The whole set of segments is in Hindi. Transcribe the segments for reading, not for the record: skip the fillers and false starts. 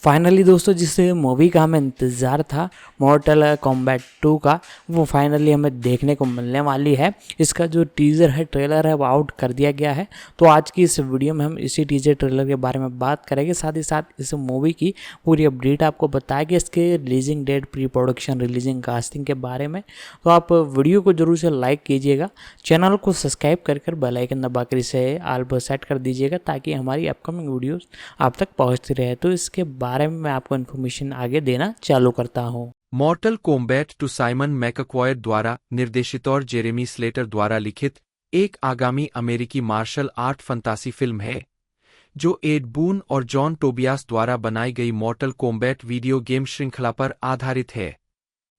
फाइनली दोस्तों, जिस मूवी का हमें इंतज़ार था मॉर्टल कॉम्बैट 2 का, वो फाइनली हमें देखने को मिलने वाली है। इसका जो टीज़र है, ट्रेलर है, वो आउट कर दिया गया है। तो आज की इस वीडियो में हम इसी टीज़र ट्रेलर के बारे में बात करेंगे, साथ ही साथ इस मूवी की पूरी अपडेट आपको बताएंगे, इसके releasing date, pre production, releasing casting के बारे में। तो आप वीडियो को जरूर से लाइक कीजिएगा, चैनल को सब्सक्राइब कर बेल आइकन दबाकर इसे ऑल पर सेट कर दीजिएगा, ताकि हमारी अपकमिंग वीडियोस आप तक पहुंचती रहे। तो इसके बारे में मैं आपको इन्फॉर्मेशन आगे देना चालू करता हूं। मॉर्टल कोम्बैट 2 साइमन मैकक्वायर द्वारा निर्देशित और जेरेमी स्लेटर द्वारा लिखित एक आगामी अमेरिकी मार्शल आर्ट फंतासी फिल्म है, जो एड बून और जॉन टोबियास द्वारा बनाई गई मॉर्टल कोम्बैट वीडियो गेम श्रृंखला पर आधारित है।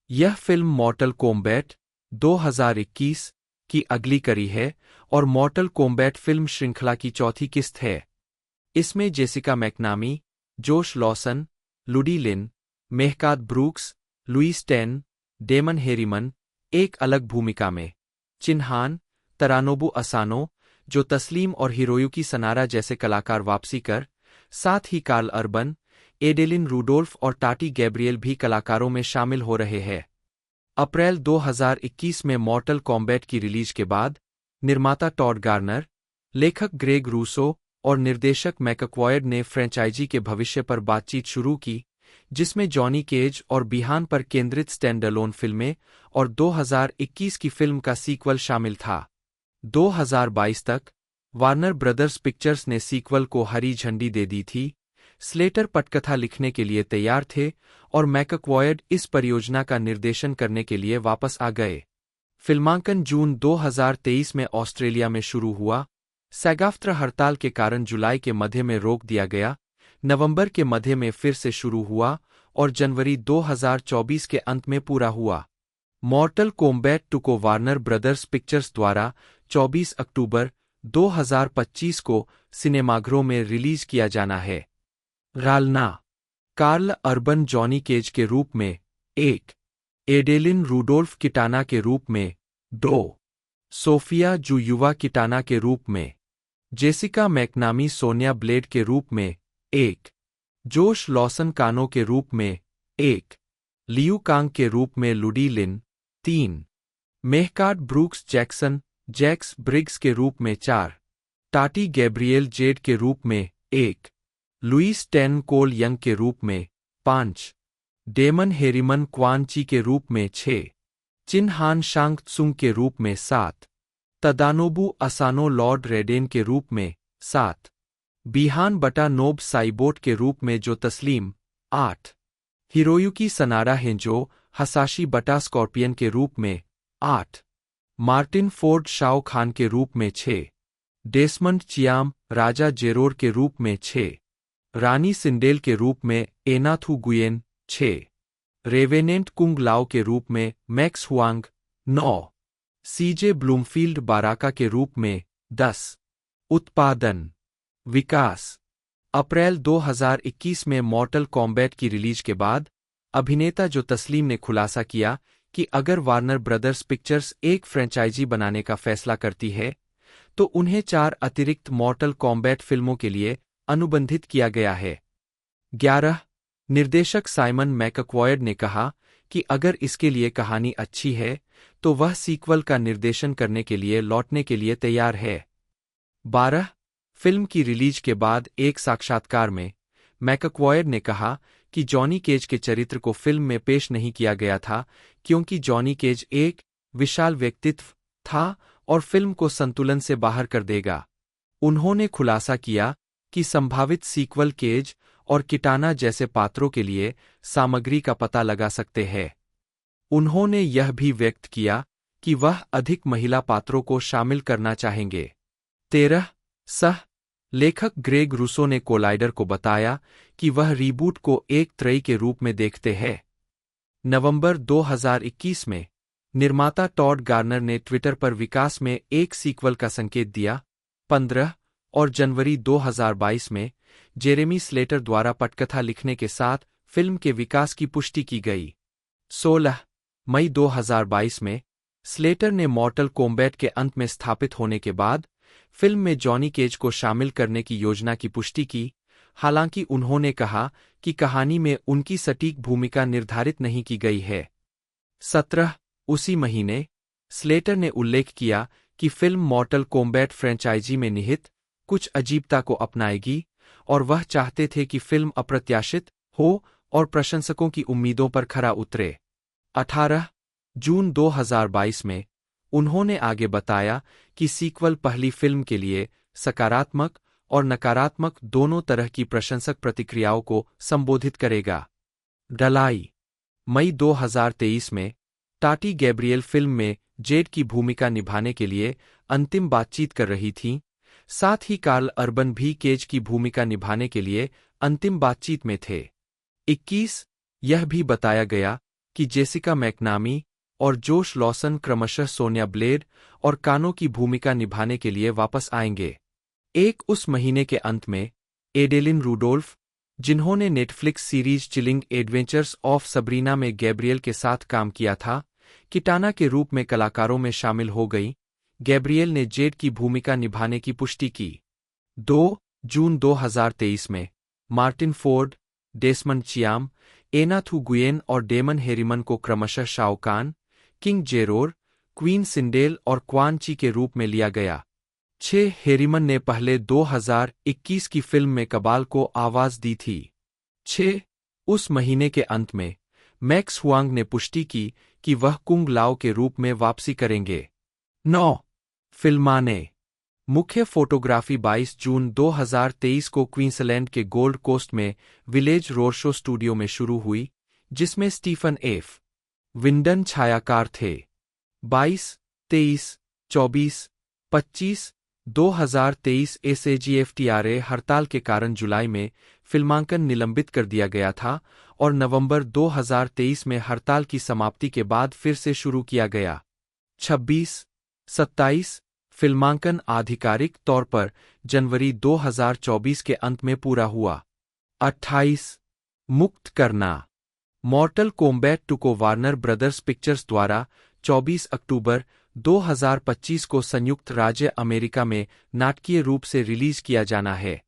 यह फिल्म मॉर्टल कोम्बैट 2021 की अगली कड़ी है और मॉर्टल कोम्बैट फिल्म श्रृंखला की चौथी किस्त है। इसमें जेसिका मैकनामी, जोश लॉसन, लुडी लिन, मेहकात ब्रूक्स, लुइस टेन, डेमन हेरिमन एक अलग भूमिका में, चिन्हान, तरानोबु असानो, जो तस्लीम और हिरोयुकी सनारा जैसे कलाकार वापसी कर, साथ ही कार्ल अर्बन, एडेलिन रूडोल्फ और टाटी गैब्रियल भी कलाकारों में शामिल हो रहे हैं। अप्रैल 2021 में मॉर्टल कॉम्बैट की रिलीज के बाद निर्माता टॉड गार्नर, लेखक ग्रेग रूसो और निर्देशक मैकक्वायड ने फ्रेंचाइजी के भविष्य पर बातचीत शुरू की, जिसमें जॉनी केज और बिहान पर केंद्रित स्टैंडअलोन फिल्में और 2021 की फिल्म का सीक्वल शामिल था। 2022 तक वार्नर ब्रदर्स पिक्चर्स ने सीक्वल को हरी झंडी दे दी थी। स्लेटर पटकथा लिखने के लिए तैयार थे और मैकक्वायड इस परियोजना का निर्देशन करने के लिए वापस आ गए। फिल्मांकन जून 2023 में ऑस्ट्रेलिया में शुरू हुआ। सैगाफ्ट्रा हड़ताल के कारण जुलाई के मध्य में रोक दिया गया, नवंबर के मध्य में फिर से शुरू हुआ और जनवरी 2024 के अंत में पूरा हुआ। मॉर्टल कोम्बैट 2 को वार्नर ब्रदर्स पिक्चर्स द्वारा 24 अक्टूबर 2025 को सिनेमाघरों में रिलीज किया जाना है। गालना कार्ल अर्बन जॉनी केज के रूप में 1, एडेलिन रूडोल्फ किटाना के रूप में 2, सोफिया जू युवा किटाना के रूप में, जेसिका मैकनामी सोनिया ब्लेड के रूप में 1, जोश लॉसन कानो के रूप में 1, लियू कांग के रूप में लुडी लिन 3, मेहकाट ब्रूक्स जैक्सन जैक्स ब्रिग्स के रूप में 4, टाटी गैब्रियल जेड के रूप में 1, लुइस टेन कोल यंग के रूप में 5, डेमन हेरिमन क्वान ची के रूप में 6, चिन्हान शांग त्सुंग के रूप में 7, तदानोबु असानो लॉर्ड रेडेन के रूप में 7, बिहान बटा नोब साइबोट के रूप में जो तस्लीम 8, हिरोयुकी सनारा हेंजो हसाशी बटा स्कॉर्पियन के रूप में 8, मार्टिन फोर्ड शाओ खान के रूप में 6, डेसमंड चियाम राजा जेरोर के रूप में 6, रानी सिंडेल के रूप में एनाथू गुयेन 6, रेवेनेंट कुंग लाओ के रूप में मैक्स हुआंग 9, सीजे ब्लूमफील्ड बाराका के रूप में 10। उत्पादन विकास अप्रैल 2021 में मॉर्टल कॉम्बैट की रिलीज के बाद अभिनेता जो तस्लीम ने खुलासा किया कि अगर वार्नर ब्रदर्स पिक्चर्स एक फ्रेंचाइजी बनाने का फैसला करती है, तो उन्हें 4 अतिरिक्त मॉर्टल कॉम्बैट फिल्मों के लिए अनुबंधित किया गया है। 11 निर्देशक साइमन मैकक्वायड ने कहा कि अगर इसके लिए कहानी अच्छी है, तो वह सीक्वल का निर्देशन करने के लिए लौटने के लिए तैयार है। 12 फिल्म की रिलीज के बाद एक साक्षात्कार में मैकक्वायड ने कहा कि जॉनी केज के चरित्र को फिल्म में पेश नहीं किया गया था, क्योंकि जॉनी केज एक विशाल व्यक्तित्व था और फिल्म को संतुलन से बाहर कर देगा। उन्होंने खुलासा किया कि संभावित सीक्वल केज और किटाना जैसे पात्रों के लिए सामग्री का पता लगा सकते हैं। उन्होंने यह भी व्यक्त किया कि वह अधिक महिला पात्रों को शामिल करना चाहेंगे। 13 सह लेखक ग्रेग रूसो ने कोलाइडर को बताया कि वह रीबूट को एक त्रयी के रूप में देखते हैं। नवंबर 2021 में निर्माता टॉड गार्नर ने ट्विटर पर विकास में एक सीक्वल का संकेत दिया। 15 और जनवरी 2022 में जेरेमी स्लेटर द्वारा पटकथा लिखने के साथ फिल्म के विकास की पुष्टि की गई। 16 मई 2022 में स्लेटर ने मॉर्टल कोम्बैट के अंत में स्थापित होने के बाद फिल्म में जॉनी केज को शामिल करने की योजना की पुष्टि की। हालांकि उन्होंने कहा कि कहानी में उनकी सटीक भूमिका निर्धारित नहीं की गई है। 17 उसी महीने स्लेटर ने उल्लेख किया कि फिल्म मॉर्टल कॉम्बैट फ्रेंचाइजी में निहित कुछ अजीबता को अपनाएगी और वह चाहते थे कि फिल्म अप्रत्याशित हो और प्रशंसकों की उम्मीदों पर खरा उतरे। 18 जून 2022 में उन्होंने आगे बताया कि सीक्वल पहली फिल्म के लिए सकारात्मक और नकारात्मक दोनों तरह की प्रशंसक प्रतिक्रियाओं को संबोधित करेगा। डलाई मई 2023 में टाटी गैब्रिएल फिल्म में जेड की भूमिका निभाने के लिए अंतिम बातचीत कर रही थीं, साथ ही कार्ल अर्बन भी केज की भूमिका निभाने के लिए अंतिम बातचीत में थे। 21 यह भी बताया गया कि जेसिका मैकनामी और जोश लॉसन क्रमशः सोनिया ब्लेड और कानो की भूमिका निभाने के लिए वापस आएंगे। एक उस महीने के अंत में एडेलिन रूडोल्फ, जिन्होंने Netflix series chilling adventures of Sabrina में गैब्रिएल के साथ काम किया था, किटाना के रूप में कलाकारों में शामिल हो गई। गैब्रिएल ने जेड की भूमिका निभाने की पुष्टि की। 2 जून 2023 में मार्टिन फोर्ड, डेसमंड चियाम, एना थू गुयेन और डेमन हेरिमन को क्रमशः शाओ कान, किंग जेरोर, क्वीन सिंडेल और क्वान ची के रूप में लिया गया। 6 हेरिमन ने पहले 2021 की फिल्म में कबाल को आवाज दी थी। 6 उस महीने के अंत में मैक्स हुआंग ने पुष्टि की कि वह कुंग लाओ के रूप में वापसी करेंगे। 9 फिल्माने मुख्य फोटोग्राफी 22 जून 2023 को क्वींसलैंड के गोल्ड कोस्ट में विलेज रोडशो स्टूडियो में शुरू हुई, जिसमें स्टीफन एफ विंडन छायाकार थे। 22, 23, 24, 25, 2023 एसएजीएफटीआरए हड़ताल के कारण जुलाई में फिल्मांकन निलंबित कर दिया गया था और नवंबर 2023 में हड़ताल की समाप्ति के बाद फिर से शुरू किया गया। 26, 27 फिल्मांकन आधिकारिक तौर पर जनवरी 2024 के अंत में पूरा हुआ। 28 मुक्त करना मॉर्टल कॉम्बैट 2 को वार्नर ब्रदर्स पिक्चर्स द्वारा 24 अक्टूबर 2025 को संयुक्त राज्य अमेरिका में नाटकीय रूप से रिलीज किया जाना है।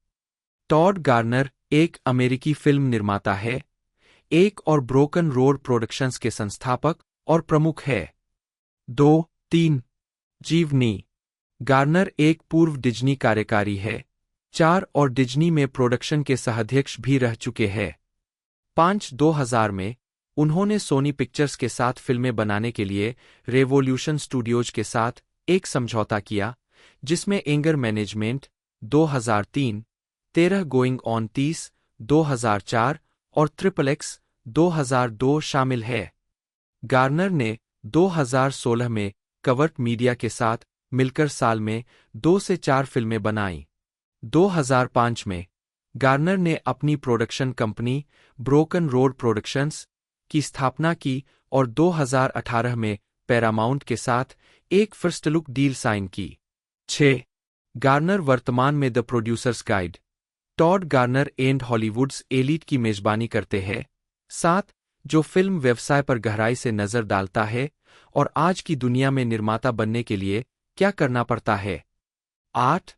टॉड गार्नर एक अमेरिकी फिल्म निर्माता है, एक और ब्रोकन रोड प्रोडक्शंस के संस्थापक और प्रमुख है। 2, 3 जीवनी गार्नर एक पूर्व डिज्नी कार्यकारी है। 4 और डिज्नी में प्रोडक्शन के सहाध्यक्ष भी रह चुके हैं। 5 2000 में उन्होंने सोनी पिक्चर्स के साथ फिल्में बनाने के लिए रेवोल्यूशन स्टूडियोज के साथ एक समझौता किया, जिसमें एंगर मैनेजमेंट 2003, 13 गोइंग ऑन 30 2004 और ट्रिपल एक्स 2002 शामिल है। गार्नर ने 2016 में कवर्ट मीडिया के साथ मिलकर साल में 2 से 4 फिल्में बनाईं। 2005 में गार्नर ने अपनी production company broken road productions की स्थापना की और 2018 में पैरामाउंट के साथ एक फर्स्ट लुक डील साइन की। 6 गार्नर वर्तमान में the producers guide, Todd Garner and Hollywood's elite की मेजबानी करते हैं। 7 जो फिल्म व्यवसाय पर गहराई से नजर डालता है और आज की दुनिया में निर्माता बनने के लिए क्या करना पड़ता है। 8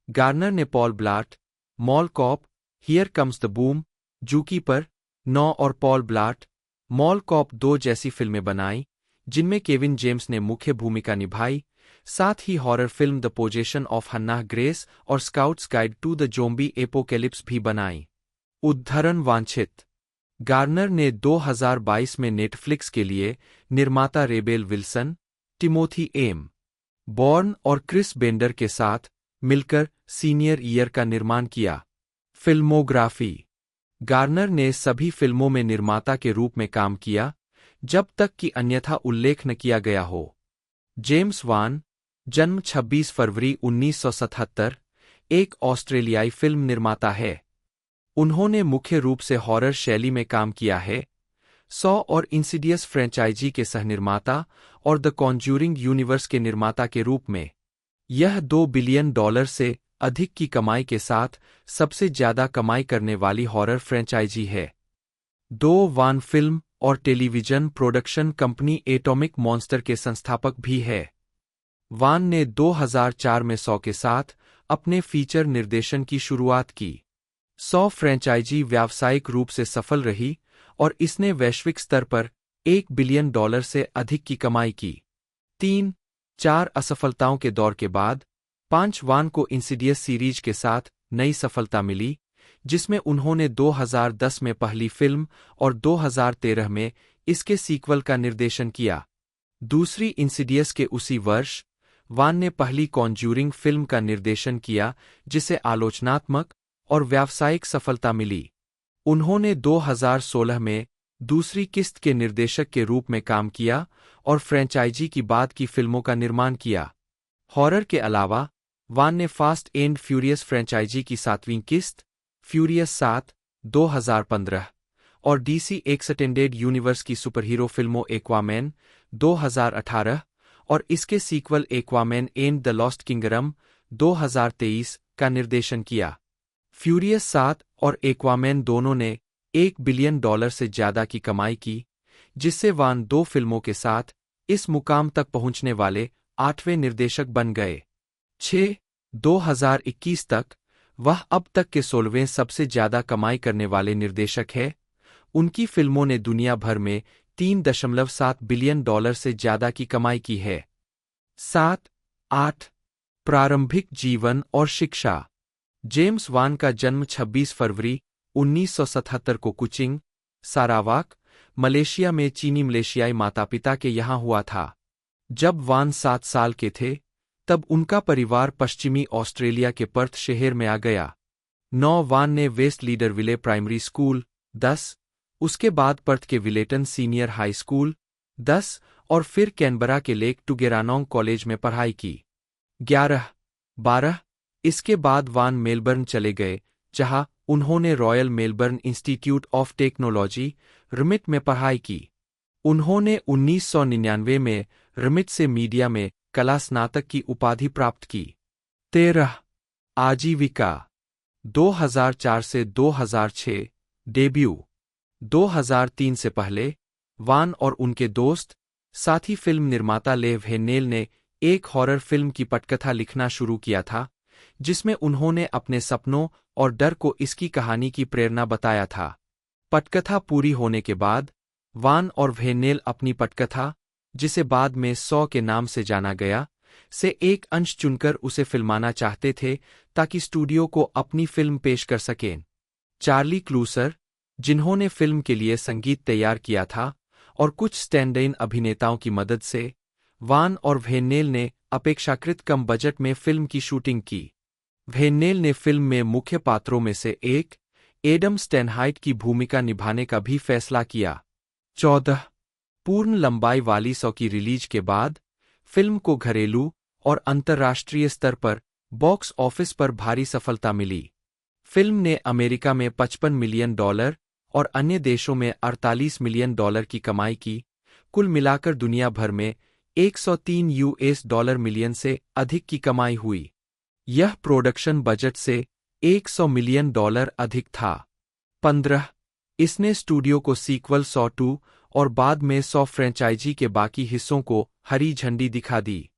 गार्नर ने Paul Blart, Mall Cop, here comes the boom, जूकी पर 9 और पॉल ब्लाट, मॉल कॉप 2 जैसी फिल्में बनाई, जिनमें केविन जेम्स ने मुख्य भूमिका निभाई। साथ ही horror film the possession of Hannah Grace और scouts guide to the zombie apocalypse भी बनाई। उद्धरण वांछित गार्नर ने 2022 में नेटफ्लिक्स के लिए निर्माता rebel Wilson, Timothy am born और क्रिस बेंडर के साथ मिलकर सीनियर ईयर का निर्माण किया। फिल्मोग्राफी गार्नर ने सभी फिल्मों में निर्माता के रूप में काम किया जब तक कि अन्यथा उल्लेख न किया गया हो। जेम्स वान, जन्म 26 फरवरी 1977, एक ऑस्ट्रेलियाई फिल्म निर्माता है। उन्होंने मुख्य रूप से हॉरर शैली में काम किया है। 100 और इंसिडियस फ्रेंचाइजी के सहनिर्माता और द कॉन्ज्यूरिंग यूनिवर्स के निर्माता के रूप में। यह $2 बिलियन से अधिक की कमाई के साथ सबसे ज्यादा कमाई करने वाली हॉरर फ्रेंचाइजी है। 2 वान फिल्म और television production company atomic monster के संस्थापक भी है। वान ने 2004 में 100 के साथ अपने फीचर निर्देशन की शुरुआत की। 100 फ्रेंचाइजी व्यावसायिक रूप से सफल रही और इसने वैश्विक स्तर पर $1 बिलियन से अधिक की कमाई की। 3-4 असफलताओं के दौर के बाद 5 वान को इंसिडियस सीरीज के साथ नई सफलता मिली, जिसमें उन्होंने 2010 में पहली फिल्म और 2013 में इसके सीक्वल का निर्देशन किया। दूसरी इंसिडियस के उसी वर्ष वान ने पहली कॉन्ज्यूरिंग फिल्म का निर्देशन किया, जिसे आलोचनात्मक और व्यावसायिक सफलता मिली। उन्होंने 2016 में दूसरी किस्त के निर्देशक के रूप में काम किया और फ्रेंचाइजी की बाद की फिल्मों का निर्माण किया। हॉरर के अलावा वान ने फास्ट एंड फ्यूरियस फ्रेंचाइजी की 7वीं किस्त फ्यूरियस 7 2015 और डीसी एक्सटेंडेड यूनिवर्स की सुपरहीरो फिल्मों एक्वामैन 2018 और इसके sequel Aquaman and the lost kingdom 2023 का निर्देशन किया। फ्यूरियस 7 और एक्वामैन दोनों ने $1 बिलियन से ज्यादा की कमाई की, जिससे वान 2 फिल्मों के साथ इस मुकाम तक पहुंचने वाले 8वें निर्देशक बन गए। 2021 तक वह अब तक के 16वें सबसे ज्यादा कमाई करने वाले निर्देशक है। उनकी फिल्मों ने दुनिया भर में $3.7 बिलियन से ज्यादा की कमाई की है। 7-8 प्रारंभिक जीवन और शिक्षा। जेम्स वान का जन्म 26 फरवरी 1977 को कुचिंग, सारावाक, मलेशिया में चीनी मलेशियाई माता-पिता के यहाँ हुआ था। जब वान 7 साल के थे, तब उनका परिवार पश्चिमी ऑस्ट्रेलिया के पर्थ शहर में आ गया। 9 वान ने वेस्ट लीडरविले प्राइमरी स्कूल 10, उसके बाद पर्थ के विलेटन सीनियर हाई स्कूल 10 और फिर कैनबरा के लेक टुगेरानोंग कॉलेज में पढ़ाई की। 11-12 इसके बाद वान मेलबर्न चले गए, जहां उन्होंने royal Melbourne institute of technology remit में पढ़ाई की। उन्होंने 1999 में रिमिट से मीडिया में कला स्नातक की उपाधि प्राप्त की। 13 आजीविका 2004 से 2006 डेब्यू। 2003 से पहले वान और उनके दोस्त साथी फिल्म निर्माता लेव हेनेल ने एक हॉरर फिल्म की पटकथा लिखना शुरू किया था, जिसमें उन्होंने अपने सपनों और डर को इसकी कहानी की प्रेरणा बताया था। पटकथा पूरी होने के बाद वान और हेनेल अपनी पटकथा, जिसे बाद में 100 के नाम से जाना गया, से एक अंश चुनकर उसे फिल्माना चाहते थे ताकि स्टूडियो को अपनी फिल्म पेश कर सकें। चार्ली क्लूसर, जिन्होंने फिल्म के लिए संगीत तैयार किया था, और कुछ स्टैंड इन अभिनेताओं की मदद से वान और हेनेल ने अपेक्षाकृत कम बजट में फिल्म की शूटिंग की। हेनेल ने फिल्म में मुख्य पात्रों में से एक एडम स्टेनहाइट की भूमिका निभाने का भी फैसला किया। 14 पूर्ण लंबाई वाली 100 की रिलीज के बाद फिल्म को घरेलू और अंतर्राष्ट्रीय स्तर पर बॉक्स ऑफिस पर भारी सफलता मिली। फिल्म ने अमेरिका में $55 मिलियन और अन्य देशों में $48 मिलियन की कमाई की। कुल मिलाकर दुनिया भर में $103 मिलियन से अधिक की कमाई हुई। यह प्रोडक्शन बजट से $100 मिलियन अधिक था। 15 इसने स्टूडियो को सीक्वल 100 2 और बाद में 100 फ्रेंचाइजी के बाकी हिस्सों को हरी झंडी दिखा दी।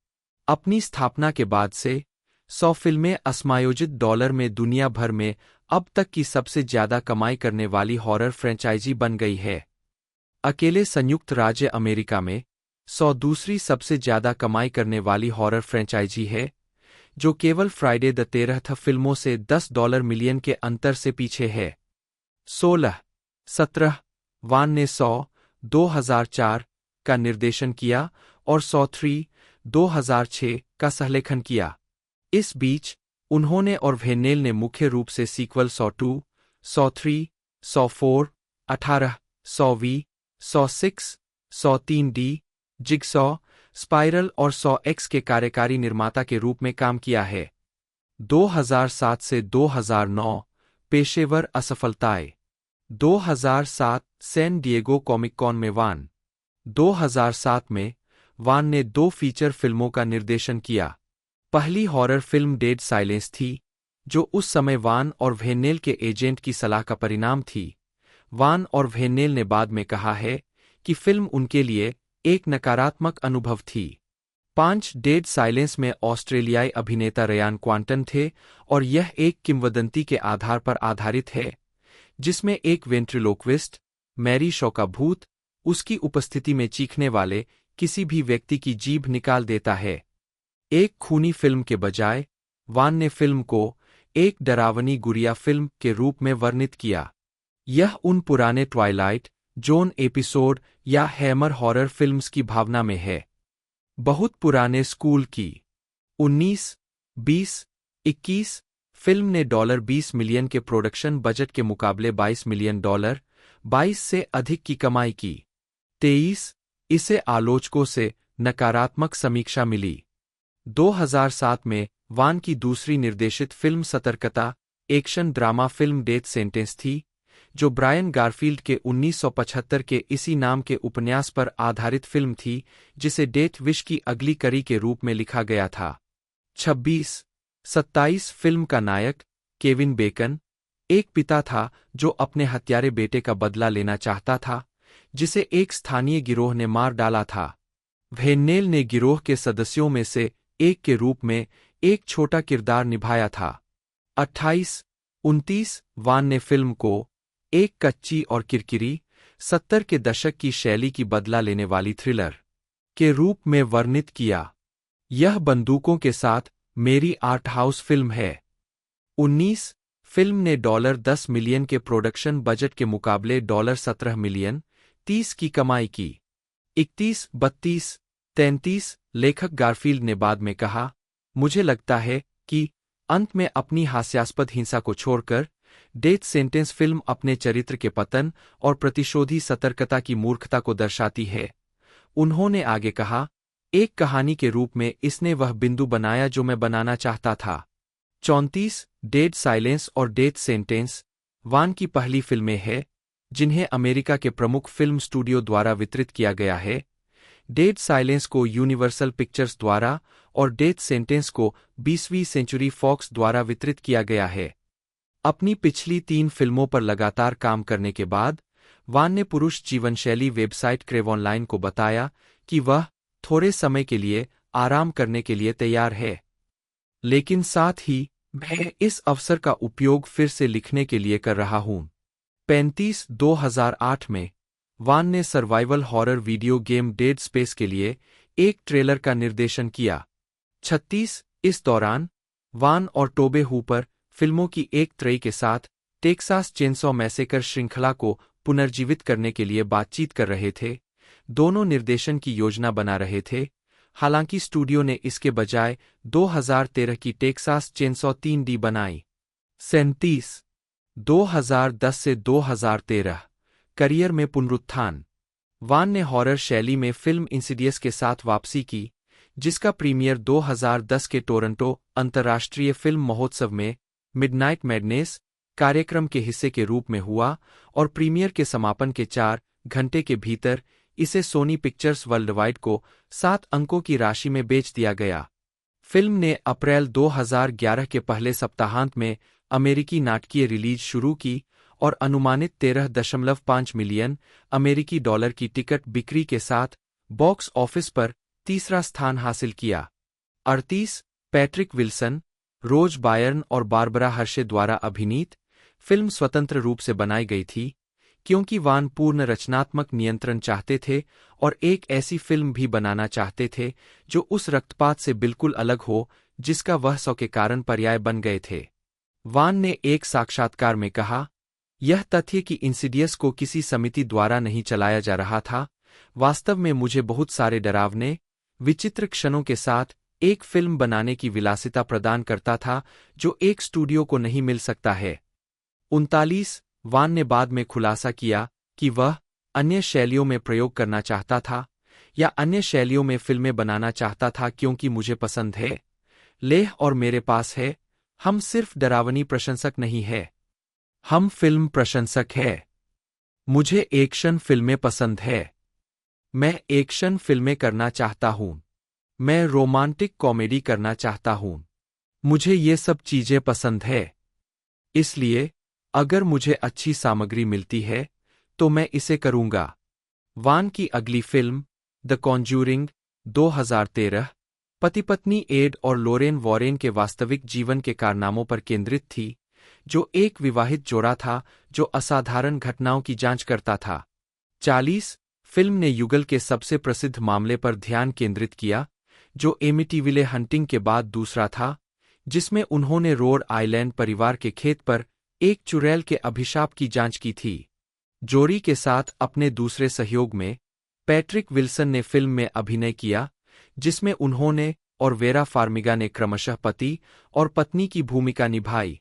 अपनी स्थापना के बाद से 100 फिल्में असमायोजित डॉलर में दुनिया भर में अब तक की सबसे ज्यादा कमाई करने वाली हॉरर फ्रेंचाइजी बन गई है। अकेले संयुक्त राज्य अमेरिका में 100 दूसरी सबसे ज्यादा कमाई करने वाली हॉरर फ्रेंचाइजी है, जो केवल फ्राइडे द 13th फिल्मों से $10 मिलियन के अंतर से पीछे है। 16-17 वान ने 100 2004 का निर्देशन किया और 100 3 2006 का सहलेखन किया। इस बीच उन्होंने और हेनेल ने मुख्य रूप से sequel 100 2, 100 3, 100 4, 18, 100 V, 100 6, 100 3D, jigsaw, spiral और 100 X के कार्यकारी निर्माता के रूप में काम किया है। 2007 से 2009 पेशेवर असफलताएं। 2007 सैन डिएगो कॉमिक कॉन में वान। 2007 में वान ने 2 फीचर फिल्मों का निर्देशन किया। पहली हॉरर फिल्म डेड साइलेंस थी, जो उस समय वान और हेनेल के एजेंट की सलाह का परिणाम थी। वान और हेनेल ने बाद में कहा है कि फिल्म उनके लिए एक नकारात्मक अनुभव थी। 5 डेड साइलेंस में ऑस्ट्रेलियाई अभिनेता रयान क्वांटन थे और यह एक किंवदंती के आधार पर आधारित है जिसमें एक वेंट्रिलोक्विस्ट, मैरी शॉ का भूत, उसकी उपस्थिति में चीखने वाले किसी भी व्यक्ति की जीभ निकाल देता है। एक खूनी फिल्म के बजाय वान ने फिल्म को एक डरावनी गुड़िया फिल्म के रूप में वर्णित किया। यह उन पुराने ट्वाइलाइट जोन एपिसोड या हैमर हॉरर फिल्म्स की भावना में है। बहुत पुराने स्कूल की 19, 20, 21 फिल्म ने $20 मिलियन के प्रोडक्शन बजट के मुकाबले $22 मिलियन 22 से अधिक की कमाई की। 23 इसे आलोचकों से नकारात्मक समीक्षा मिली। 2007 में वान की दूसरी निर्देशित फिल्म सतर्कता action drama film death sentence थी जो ब्रायन गारफील्ड के 1975 के इसी नाम के उपन्यास पर आधारित फिल्म थी जिसे डेथ विश की अगली कड़ी के रूप में लिखा गया था। 27 फिल्म का नायक केविन बेकन एक पिता था जो अपने हत्यारे बेटे का बदला लेना चाहता था जिसे एक स्थानीय गिरोह ने मार डाला था। वेन्नेल ने गिरोह के सदस्यों में से एक के रूप में एक छोटा किरदार निभाया था। 28-29 वान ने फिल्म को एक कच्ची और किरकिरी 70 के दशक की शैली की बदला लेने वाली थ्रिलर के रूप में वर्णित किया। यह बंदूकों के साथ मेरी आर्ट हाउस फिल्म है। 19 फिल्म ने $10 मिलियन के प्रोडक्शन बजट के मुकाबले $17 मिलियन 30 की कमाई की। 31, 32, 33 लेखक गारफील्ड ने बाद में कहा, मुझे लगता है कि अंत में अपनी हास्यास्पद हिंसा को छोड़कर डेथ सेंटेंस फिल्म अपने चरित्र के पतन और प्रतिशोधी सतर्कता की मूर्खता को दर्शाती है। उन्होंने आगे कहा, एक कहानी के रूप में इसने वह बिंदु बनाया जो मैं बनाना चाहता था। 34 डेड साइलेंस और डेथ सेंटेंस वान की पहली फिल्में हैं जिन्हें अमेरिका के प्रमुख फिल्म स्टूडियो द्वारा वितरित किया गया है। डेड साइलेंस को यूनिवर्सल पिक्चर्स द्वारा और डेथ सेंटेंस को 20वीं सेंचुरी फॉक्स द्वारा वितरित किया गया है। अपनी पिछली 3 फिल्मों पर लगातार काम करने के बाद वान ने पुरुष जीवनशैली वेबसाइट क्रेव ऑनलाइन को बताया कि वह थोड़े समय के लिए आराम करने के लिए तैयार है, लेकिन साथ ही मैं इस अवसर का उपयोग फिर से लिखने के लिए कर रहा हूं। 35 2008 में वान ने survival horror video game dead space के लिए एक ट्रेलर का निर्देशन किया। 36 इस दौरान वान और टोबे हूपर फिल्मों की एक त्रयी के साथ टेक्सास चेनसॉ मैसेकर श्रृंखला को पुनर्जीवित करने के लिए बातचीत कर रहे थे। दोनों निर्देशन की योजना बना रहे थे, हालांकि स्टूडियो ने इसके बजाय 2013 की टेक्सास चेनसॉ 3D बनाई। 37 2010 से 2013 करियर में पुनरुत्थान वान ने हॉरर शैली में फिल्म इंसिडियस के साथ वापसी की, जिसका प्रीमियर 2010 के टोरंटो अंतर्राष्ट्रीय फिल्म महोत्सव में मिडनाइट मैडनेस कार्यक्रम के हिस्से के रूप में हुआ और प्रीमियर के समापन के 4 घंटे के भीतर इसे सोनी पिक्चर्स वर्ल्डवाइड को 7 अंकों की राशि में बेच दिया गया। फिल्म ने अप्रैल 2011 के पहले सप्ताहांत में अमेरिकी नाटकीय रिलीज शुरू की और अनुमानित 13.5 मिलियन अमेरिकी डॉलर की टिकट बिक्री के साथ बॉक्स ऑफिस पर तीसरा स्थान हासिल किया। 38 पैट्रिक विल्सन, रोज बायर्न और बारबरा हर्शे द्वारा अभिनीत फिल्म स्वतंत्र रूप से बनाई गई थी क्योंकि वान पूर्ण रचनात्मक नियंत्रण चाहते थे और एक ऐसी फिल्म भी बनाना चाहते थे जो उस रक्तपात से बिल्कुल अलग हो जिसका वह 100 के कारण पर्याय बन गए थे। वान ने एक साक्षात्कार में कहा, यह तथ्य कि इंसिडियस को किसी समिति द्वारा नहीं चलाया जा रहा था, वास्तव में मुझे बहुत सारे डरावने, विचित्र क्षणों के साथ एक फिल्म बनाने की विलासिता प्रदान करता था जो एक स्टूडियो को नहीं मिल सकता है। 39 वान ने बाद में खुलासा किया कि वह अन्य शैलियों में प्रयोग करना चाहता था या अन्य शैलियों में फिल्में बनाना चाहता था क्योंकि मुझे पसंद है लेह और मेरे पास है, हम सिर्फ डरावनी प्रशंसक नहीं है, हम फिल्म प्रशंसक है। मुझे एक्शन फिल्में पसंद है, मैं एक्शन फिल्में करना चाहता हूं, मैं रोमांटिक कॉमेडी करना चाहता हूं, मुझे ये सब चीजें पसंद है। इसलिए अगर मुझे अच्छी सामग्री मिलती है तो मैं इसे करूंगा। वान की अगली फिल्म द कॉन्ज्यूरिंग 2013 पति पत्नी एड और लोरेन वॉरेन के वास्तविक जीवन के कारनामों पर केंद्रित थी, जो एक विवाहित जोड़ा था जो असाधारण घटनाओं की जांच करता था। 40 फिल्म ने युगल के सबसे प्रसिद्ध मामले पर ध्यान केंद्रित किया, जो एमिटीविले हंटिंग के बाद दूसरा था, जिसमें उन्होंने रोड आइलैंड परिवार के खेत पर एक चुड़ैल के अभिशाप की जांच की थी। जोरी के साथ अपने दूसरे सहयोग में पैट्रिक विल्सन ने फिल्म में अभिनय किया, जिसमें उन्होंने और वेरा फार्मिगा ने क्रमशः पति और पत्नी की भूमिका निभाई।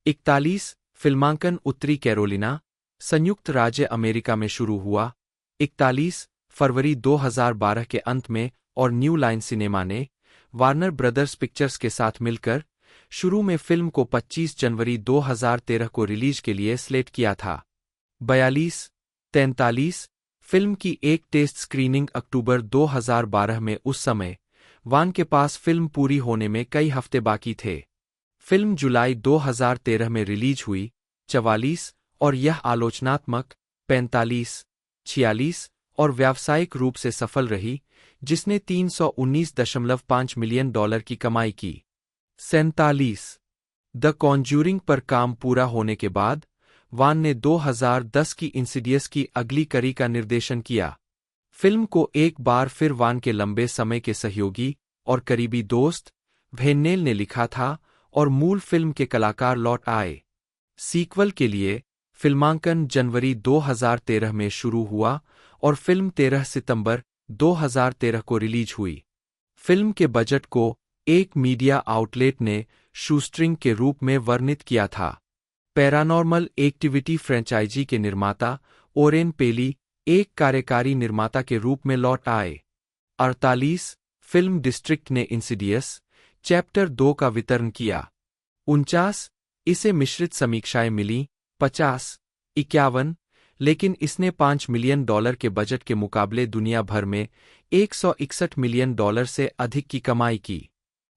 41 फिल्मांकन उत्तरी कैरोलिना, संयुक्त राज्य अमेरिका में शुरू हुआ 41 फरवरी 2012 के अंत में और न्यू लाइन सिनेमा ने वार्नर ब्रदर्स पिक्चर्स के साथ मिलकर शुरू में फिल्म को 25 जनवरी 2013 को रिलीज के लिए स्लेट किया था। 43 फिल्म की एक टेस्ट स्क्रीनिंग अक्टूबर 2012 में, उस समय वान के पास फिल्म पूरी होने में कई हफ्ते बाकी थे। फिल्म जुलाई 2013 में रिलीज हुई। 44 और यह आलोचनात्मक 45, 46 और व्यावसायिक रूप से सफल रही, जिसने $319.5 मिलियन की कमाई की। 47 द कॉन्ज्यूरिंग पर काम पूरा होने के बाद वान ने 2010 की इंसिडियस की अगली कड़ी का निर्देशन किया। फिल्म को एक बार फिर वान के लंबे समय के सहयोगी और करीबी दोस्त वेनेल ने लिखा था और मूल फिल्म के कलाकार लौट आए। सीक्वल के लिए फिल्मांकन जनवरी 2013 में शुरू हुआ और फिल्म 13 सितंबर 2013 को रिलीज हुई। फिल्म के बजट को एक मीडिया आउटलेट ने शूस्ट्रिंग के रूप में वर्णित किया था। पैरानॉर्मल एक्टिविटी फ्रेंचाइजी के निर्माता ओरेन पेली एक कार्यकारी निर्माता के रूप में लौट आए। 48 फिल्म डिस्ट्रिक्ट ने इंसिडियस चैप्टर 2 का वितरण किया। 49 इसे मिश्रित समीक्षाएं मिलीं। 50 51 लेकिन इसने $5 मिलियन के बजट के मुकाबले दुनिया भर में $161 मिलियन से अधिक की कमाई की।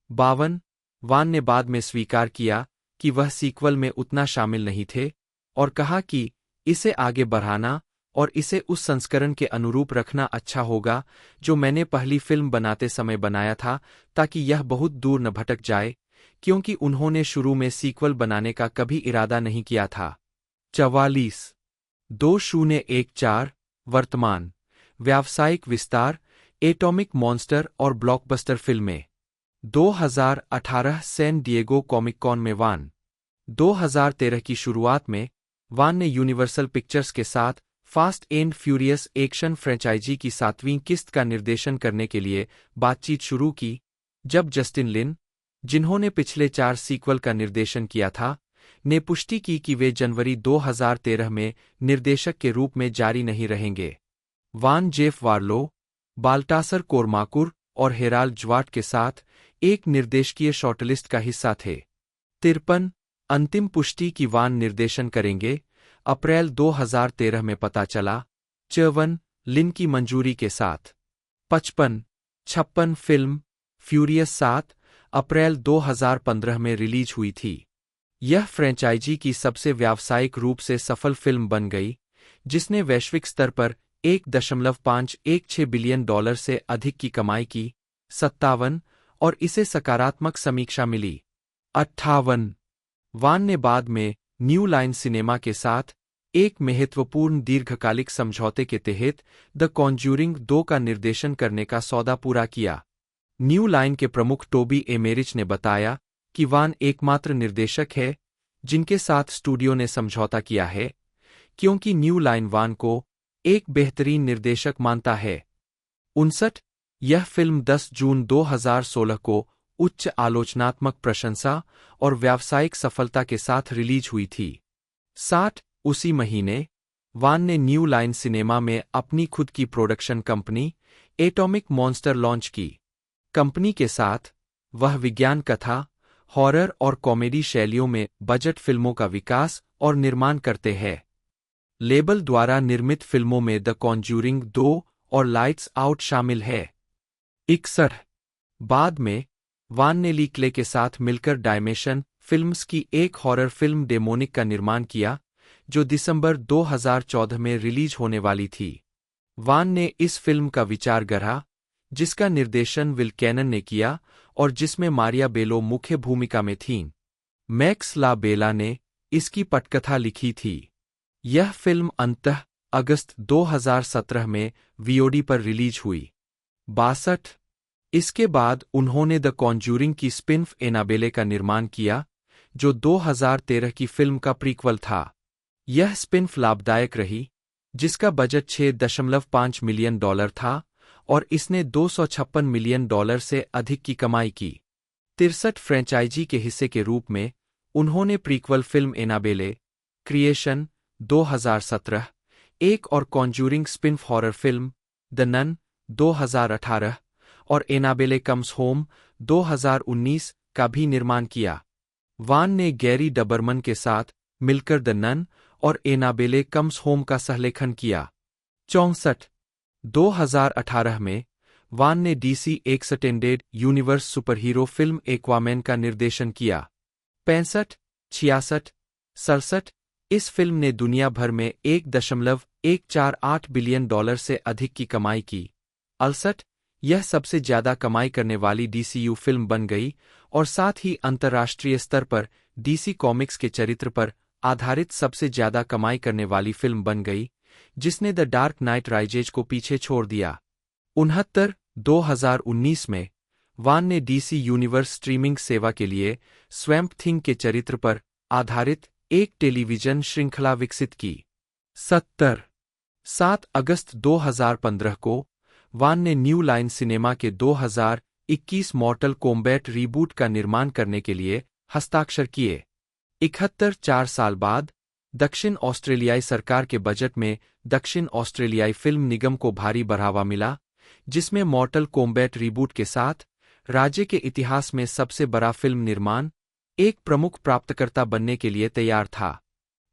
52 वान ने बाद में स्वीकार किया कि वह सीक्वल में उतना शामिल नहीं थे और कहा कि इसे आगे बढ़ाना और इसे उस संस्करण के अनुरूप रखना अच्छा होगा जो मैंने पहली फिल्म बनाते समय बनाया था, ताकि यह बहुत दूर न भटक जाए, क्योंकि उन्होंने शुरू में सीक्वल बनाने का कभी इरादा नहीं किया था। 44 2014 वर्तमान व्यावसायिक विस्तार एटॉमिक मॉन्स्टर और ब्लॉकबस्टर फिल्में। 2018 सैन डिएगो कॉमिक कॉन में वान। 2013 की शुरुआत में वान ने यूनिवर्सल पिक्चर्स के साथ fast and furious action franchise की 7वीं किस्त का निर्देशन करने के लिए बातचीत शुरू की, जब जस्टिन लिन, जिन्होंने पिछले 4 सीक्वल का निर्देशन किया था, ने पुष्टि की कि वे जनवरी 2013 में निर्देशक के रूप में जारी नहीं रहेंगे। वान जेफ वार्लो, बाल्टासर कोरमाकुर और हेराल्ड ज्वार्ट के साथ एक निर्देशकीय शॉर्टलिस्ट का हिस्सा थे। 53 अंतिम पुष्टि की वान निर्देशन करेंगे, अप्रैल 2013 में पता चला। 54 लिन की मंजूरी के साथ। 56 फिल्म फ्यूरियस 7 अप्रैल 2015 में रिलीज हुई थी। यह फ्रेंचाइजी की सबसे व्यावसायिक रूप से सफल फिल्म बन गई, जिसने वैश्विक स्तर पर $1.516 बिलियन से अधिक की कमाई की। 57 और इसे सकारात्मक समीक्षा मिली। 58 वान ने बाद में न्यू लाइन सिनेमा के साथ एक महत्वपूर्ण दीर्घकालिक समझौते के तहत द कॉन्ज्यूरिंग 2 का निर्देशन करने का सौदा पूरा किया। न्यू लाइन के प्रमुख टोबी एमेरिच ने बताया कि वान एकमात्र निर्देशक है जिनके साथ स्टूडियो ने समझौता किया है, क्योंकि न्यू लाइन वान को एक बेहतरीन निर्देशक मानता है। 59 यह फिल्म 10 जून 2016 को उच्च आलोचनात्मक प्रशंसा और व्यावसायिक सफलता के साथ रिलीज हुई थी। 60 उसी महीने वान ने न्यू लाइन सिनेमा में अपनी खुद की production company atomic monster launch की। कंपनी के साथ वह विज्ञान कथा, हॉरर और कॉमेडी शैलियों में बजट फिल्मों का विकास और निर्माण करते हैं। लेबल द्वारा निर्मित फिल्मों में द कॉन्ज्यूरिंग 2 और लाइट्स आउट शामिल है। 61 बाद में वान ने ली क्ले के साथ मिलकर डायमेंशन फिल्म्स की एक हॉरर फिल्म डेमोनिक का निर्माण किया, जो दिसंबर 2014 में रिलीज होने वाली थी। वान ने इस फिल्म का विचार गढ़ा, जिसका निर्देशन विल कैनन ने किया और जिसमें मारिया बेलो मुख्य भूमिका में थीं। मैक्स ला बेला ने इसकी पटकथा लिखी थी। यह फिल्म अंततः अगस्त 2017 में वीओडी पर रिलीज हुई। 62। इसके बाद उन्होंने द कॉन्ज्यूरिंग की स्पिन-ऑफ एनाबेले का निर्माण किया, जो 2013 की फिल्म का प्रीक्वल था। यह स्पिन-ऑफ लाभदायक रही, जिसका बजट $6.5 मिलियन था और इसने $256 मिलियन से अधिक की कमाई की। 63 फ्रेंचाइजी के हिस्से के रूप में उन्होंने प्रीक्वल फिल्म एनाबेले, क्रिएशन 2017, एक और conjuring spin off horror film the nun 2018 और एनाबेले कम्स होम 2019 का भी निर्माण किया। वान ने गैरी डबरमन के साथ मिलकर द नन और एनाबेले कम्स होम का सहलेखन किया। 64। 2018 में वान ने DC extended universe superhero film Aquaman का निर्देशन किया। 65, 66, 67। इस फिल्म ने दुनिया भर में $1.148 बिलियन से अधिक की कमाई की। 68। यह सबसे ज्यादा कमाई करने वाली डीसीयू फिल्म बन गई और साथ ही अंतर्राष्ट्रीय स्तर पर डीसी कॉमिक्स के चरित्र पर आधारित सबसे ज्यादा कमाई करने वाली फिल्म बन गई, जिसने द डार्क नाइट राइजेज को पीछे छोड़ दिया। 69। 2019 में वान ने डीसी यूनिवर्स स्ट्रीमिंग सेवा के लिए स्वैम्प थिंग के चरित्र पर आधारित एक टेलीविजन श्रृंखला विकसित की। 70। 7 अगस्त 2015 को वान ने न्यू लाइन सिनेमा के 2021 मॉर्टल कॉम्बैट रीबूट का निर्माण करने के लिए हस्ताक्षर किए। 71। 4 साल बाद दक्षिण ऑस्ट्रेलियाई सरकार के बजट में दक्षिण ऑस्ट्रेलियाई फिल्म निगम को भारी बढ़ावा मिला, जिसमें मॉर्टल कॉम्बैट रीबूट के साथ राज्य के इतिहास में सबसे बड़ा फिल्म निर्माण एक प्रमुख प्राप्तकर्ता बनने के लिए तैयार था।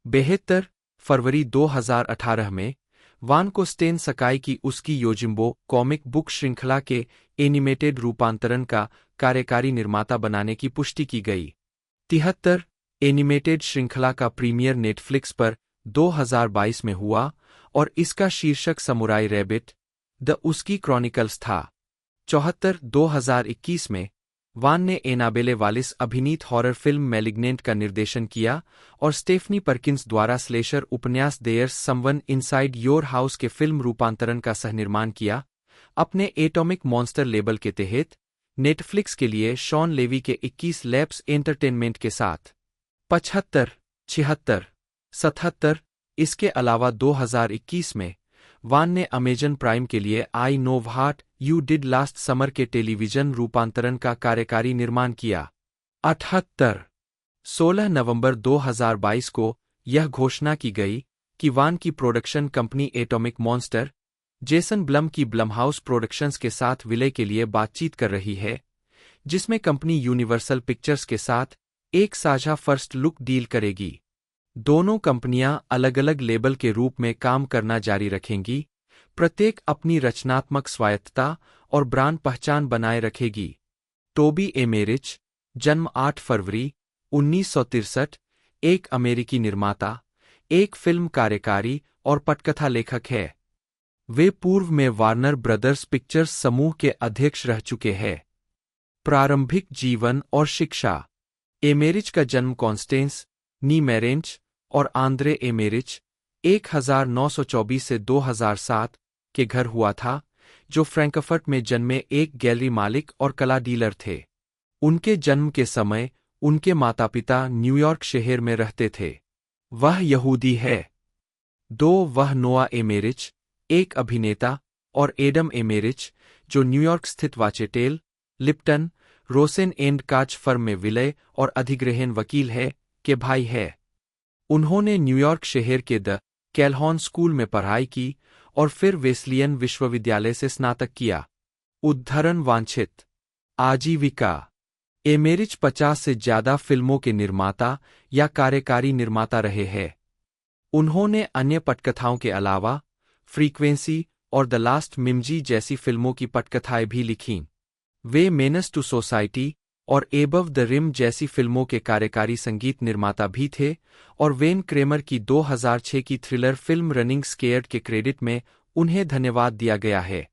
72। फरवरी 2018 में वान को स्टेन सकाई की उसकी योजिम्बो कॉमिक बुक श्रृंखला के एनिमेटेड रूपांतरण का कार्यकारी निर्माता बनाने की पुष्टि की गई। 73। एनिमेटेड श्रृंखला का प्रीमियर नेटफ्लिक्स पर 2022 में हुआ और इसका शीर्षक samurai rabbit the Usagi chronicles था। 74। 2021 में वान ने एनाबेले वालिस अभिनीत हॉरर फिल्म मैलिग्नेंट का निर्देशन किया और स्टेफनी परकिंस द्वारा स्लेशर उपन्यास there's someone inside your house के फिल्म रूपांतरण का सहनिर्माण किया। अपने एटॉमिक मॉन्स्टर लेबल के तहत नेटफ्लिक्स के लिए शॉन लेवी के 21 लैब्स एंटरटेनमेंट के साथ। 75, 76, 77। इसके अलावा 2021 में वान ने अमेजन प्राइम के लिए I know what you did last summer के टेलीविजन रूपांतरण का कार्यकारी निर्माण किया। 78। 16 नवंबर 2022 को यह घोषणा की गई कि वान की production company atomic monster Jason Blum की ब्लमहाउस प्रोडक्शंस के साथ विलय के लिए बातचीत कर रही है, जिसमें कंपनी यूनिवर्सल पिक्चर्स के साथ एक साझा फर्स्ट लुक डील करेगी। दोनों कंपनियां अलग अलग लेबल के रूप में काम करना जारी रखेंगी, प्रत्येक अपनी रचनात्मक स्वायत्तता और ब्रांड पहचान बनाए रखेगी। टोबी एमेरिच, जन्म 8 फरवरी 1963, एक अमेरिकी निर्माता, एक फिल्म कार्यकारी और पटकथा लेखक है। वे पूर्व में वार्नर ब्रदर्स पिक्चर्स समूह के अध्यक्ष रह चुके हैं। प्रारंभिक जीवन और शिक्षा। एमेरिच का जन्म कॉन्स्टेंस नी मैरेंच और आंद्रे एमेरिच 1924 से 2007 के घर हुआ था, जो फ्रैंकफर्ट में जन्मे एक गैलरी मालिक और कला डीलर थे। उनके जन्म के समय उनके माता पिता न्यूयॉर्क शहर में रहते थे। वह यहूदी है। 2 वह नोआ एमेरिच, एक अभिनेता, और एडम एमेरिच, जो न्यूयॉर्क स्थित वाचेटेल, लिप्टन, रोसेन एंड काच फर्म में विलय और अधिग्रहण वकील है, के भाई है। उन्होंने न्यूयॉर्क शहर के द कैलहॉन स्कूल में पढ़ाई की और फिर वेस्लियन विश्वविद्यालय से स्नातक किया। उद्धरण वांछित आजीविका। एमेरिच 50 से ज्यादा फिल्मों के निर्माता या कार्यकारी निर्माता रहे हैं। उन्होंने अन्य पटकथाओं के अलावा फ्रीक्वेंसी और द लास्ट मिमजी जैसी फिल्मों की पटकथाएं भी लिखीं। वे मेनस टू सोसाइटी और एबव द रिम जैसी फिल्मों के कार्यकारी संगीत निर्माता भी थे और वेन क्रेमर की 2006 की थ्रिलर फिल्म रनिंग स्केयर्ड के क्रेडिट में उन्हें धन्यवाद दिया गया है।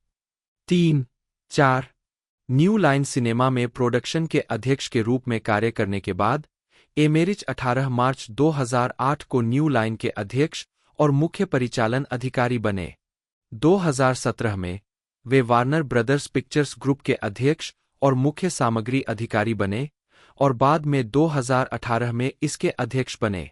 3 4. न्यू लाइन सिनेमा में प्रोडक्शन के अध्यक्ष के रूप में कार्य करने के बाद एमेरिच 18 मार्च 2008 को न्यू लाइन के अध्यक्ष और मुख्य परिचालन अधिकारी बने। 2017 में वे वार्नर ब्रदर्स पिक्चर्स ग्रुप के अध्यक्ष और मुख्य सामग्री अधिकारी बने और बाद में 2018 में इसके अध्यक्ष बने।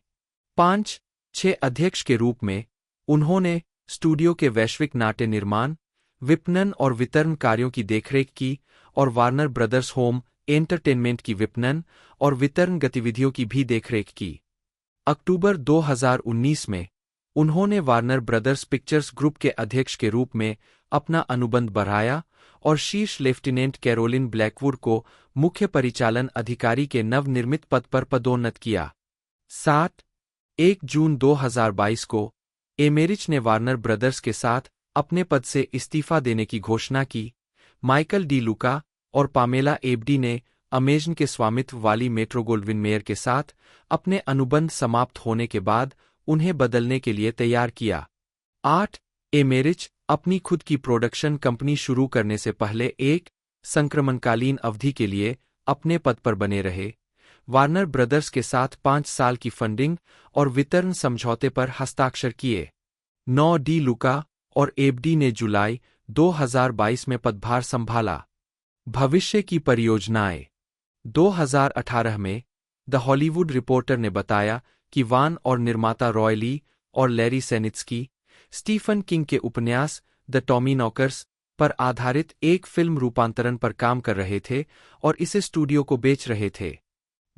5-6 अध्यक्ष के रूप में उन्होंने स्टूडियो के वैश्विक नाट्य निर्माण, विपणन और वितरण कार्यों की देखरेख की और वार्नर ब्रदर्स होम एंटरटेनमेंट की विपणन और वितरण गतिविधियों की भी देखरेख की। अक्टूबर 2019 में उन्होंने वार्नर ब्रदर्स पिक्चर्स ग्रुप के अध्यक्ष के रूप में अपना अनुबंध बढ़ाया और शीर्ष लेफ्टिनेंट कैरोलिन ब्लैकवुड को मुख्य परिचालन अधिकारी के नवनिर्मित पद पर पदोन्नत किया। 1 जून 2022 को एमेरिच ने वार्नर ब्रदर्स के साथ अपने पद से इस्तीफा देने की घोषणा की। माइकल डी लुका और पामेला एबडी ने अमेजन के स्वामित्व वाली मेट्रो गोल्डविन मेयर के साथ अपने अनुबंध समाप्त होने के बाद उन्हें बदलने के लिए तैयार किया। 8 एमेरिच अपनी खुद की प्रोडक्शन कंपनी शुरू करने से पहले एक संक्रमणकालीन अवधि के लिए अपने पद पर बने रहे। वार्नर ब्रदर्स के साथ 5 साल की फंडिंग और वितरण समझौते पर हस्ताक्षर किए। 9 डी लुका और एबडी ने जुलाई 2022 में पदभार संभाला। भविष्य की परियोजनाएं। 2018 में द हॉलीवुड रिपोर्टर ने बताया कि वान और निर्माता रॉय ली और लैरी सेनित्स्की स्टीफन किंग के उपन्यास द टॉमीनॉकर्स पर आधारित एक फिल्म रूपांतरण पर काम कर रहे थे और इसे स्टूडियो को बेच रहे थे।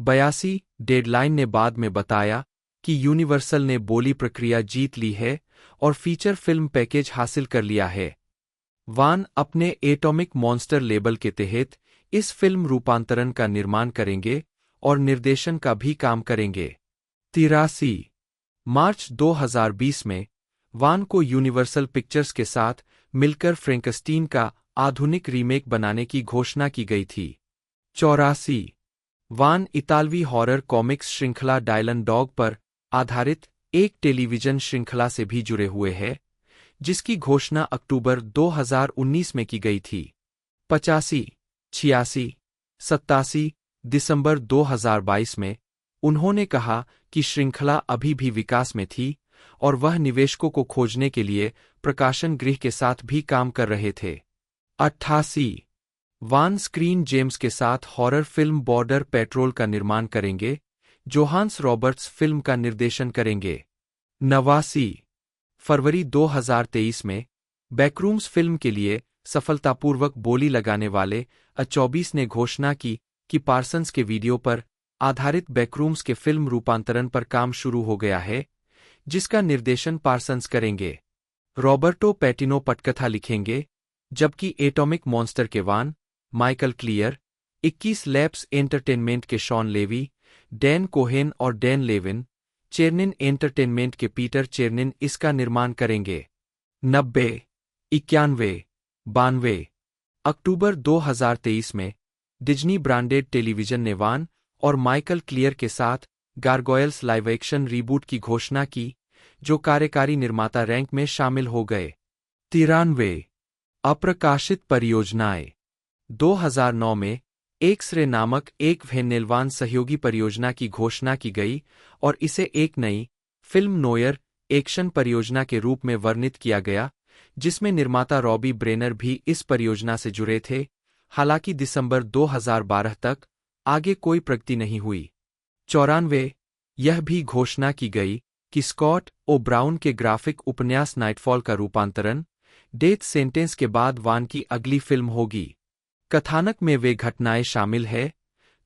82 डेडलाइन ने बाद में बताया कि यूनिवर्सल ने बोली प्रक्रिया जीत ली है और फीचर फिल्म पैकेज हासिल कर लिया है। वान अपने एटॉमिक मॉन्स्टर लेबल के तहत इस फिल्म रूपांतरण का निर्माण करेंगे और निर्देशन का भी काम करेंगे। 83 मार्च 2020 में वान को यूनिवर्सल पिक्चर्स के साथ मिलकर फ्रैंकस्टीन का आधुनिक रीमेक बनाने की घोषणा की गई थी। 84 वान इतालवी हॉरर कॉमिक्स श्रृंखला डायलन डॉग पर आधारित एक टेलीविजन श्रृंखला से भी जुड़े हुए हैं, जिसकी घोषणा अक्टूबर 2019 में की गई थी। 85, 86, 87 दिसंबर 2022 में उन्होंने कहा कि श्रृंखला अभी भी विकास में थी और वह निवेशकों को खोजने के लिए प्रकाशन गृह के साथ भी काम कर रहे थे। 88 वान स्क्रीन जेम्स के साथ हॉरर फिल्म बॉर्डर पेट्रोल का निर्माण करेंगे, जोहान्स रॉबर्ट्स फिल्म का निर्देशन करेंगे। 89 फरवरी 2023 में बैकरूम्स फिल्म के लिए सफलतापूर्वक बोली लगाने वाले A24 ने घोषणा की कि पार्सन्स के वीडियो पर आधारित बैकरूम्स के फिल्म रूपांतरण पर काम शुरू हो गया है, जिसका निर्देशन पार्सन्स करेंगे। रॉबर्टो पैटिनो पटकथा लिखेंगे, जबकि एटॉमिक मॉन्स्टर के वान, माइकल क्लियर, 21 लैब्स एंटरटेनमेंट के शॉन लेवी, डैन कोहेन और डैन लेविन, चेरनिन एंटरटेनमेंट के पीटर चेरनिन इसका निर्माण करेंगे। 90, 91, 92 अक्टूबर 2023 में डिज्नी ब्रांडेड टेलीविजन ने वान और माइकल क्लियर के साथ गारगोयल्स लाइव एक्शन रीबूट की घोषणा की, जो कार्यकारी निर्माता रैंक में शामिल हो गए। 93 अप्रकाशित परियोजनाएं। 2009 में एक्स-रे नामक एक वेनेलवान सहयोगी परियोजना की घोषणा की गई और इसे एक नई फिल्म नोयर एक्शन परियोजना के रूप में वर्णित किया गया, जिसमें निर्माता रॉबी ब्रेनर भी इस परियोजना से जुड़े थे। हालांकि दिसंबर 2012 तक आगे कोई प्रगति नहीं हुई। 94 यह भी घोषणा की गई कि स्कॉट ओ ब्राउन के ग्राफिक उपन्यास नाइटफॉल का रूपांतरण डेथ सेंटेंस के बाद वान की अगली फिल्म होगी। कथानक में वे घटनाएं शामिल हैं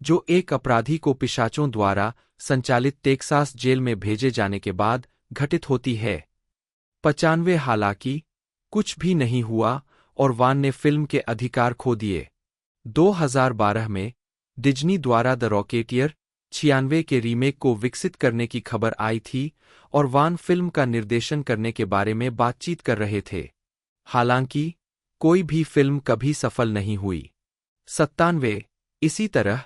जो एक अपराधी को पिशाचों द्वारा संचालित टेक्सास जेल में भेजे जाने के बाद घटित होती है। 95 हालांकि कुछ भी नहीं हुआ और वान ने फिल्म के अधिकार खो दिए। 2012 में डिज्नी द्वारा द रॉकेटियर 96 के रीमेक को विकसित करने की खबर आई थी और वान फिल्म का निर्देशन करने के बारे में बातचीत कर रहे थे। हालांकि कोई भी फिल्म कभी सफल नहीं हुई। 97 इसी तरह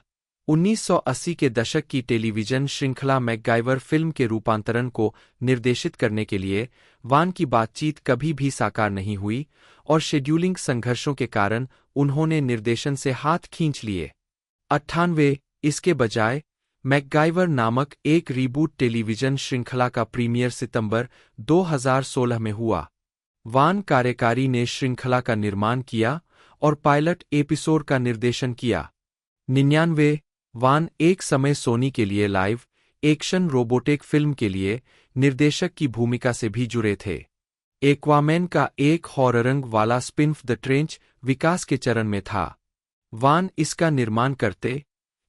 1980 के दशक की टेलीविजन श्रृंखला मैकगाइवर फिल्म के रूपांतरण को निर्देशित करने के लिए वान की बातचीत कभी भी साकार नहीं हुई और शेड्यूलिंग संघर्षों के कारण उन्होंने निर्देशन से हाथ खींच लिए। 98 इसके बजाय मैकगाइवर नामक एक रीबूट टेलीविजन श्रृंखला का प्रीमियर सितंबर 2016 में हुआ। वान कार्यकारी ने श्रृंखला का निर्माण किया और पायलट एपिसोड का निर्देशन किया। 99 वान एक समय सोनी के लिए लाइव एक्शन रोबोटिक फिल्म के लिए निर्देशक की भूमिका से भी जुड़े थे। एक्वामैन का एक हॉरर रंग वाला स्पिन-ऑफ द ट्रेंच विकास के चरण में था। वान इसका निर्माण करते,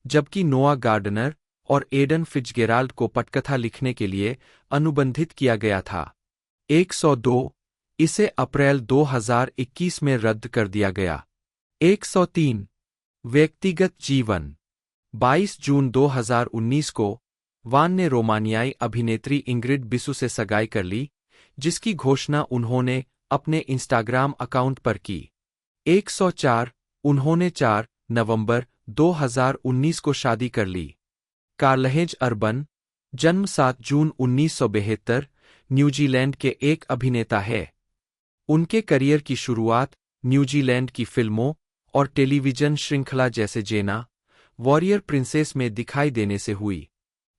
जबकि नोआ गार्डनर और एडन फिट्जगेराल्ड को पटकथा लिखने के लिए अनुबंधित किया गया था। 102 इसे अप्रैल 2021 में रद्द कर दिया गया। 103 व्यक्तिगत जीवन 22 जून 2019 को वान ने रोमानियाई अभिनेत्री इंग्रिड बिसु से सगाई कर ली, जिसकी घोषणा उन्होंने अपने इंस्टाग्राम अकाउंट पर की। 104 उन्होंने 4 नवंबर 2019 को शादी कर ली। कार्लहेज अर्बन जन्म 7 जून 1972 न्यूजीलैंड के एक अभिनेता है। उनके करियर की शुरुआत न्यूजीलैंड की फिल्मों और टेलीविजन श्रृंखला जैसे जेना वॉरियर प्रिंसेस में दिखाई देने से हुई।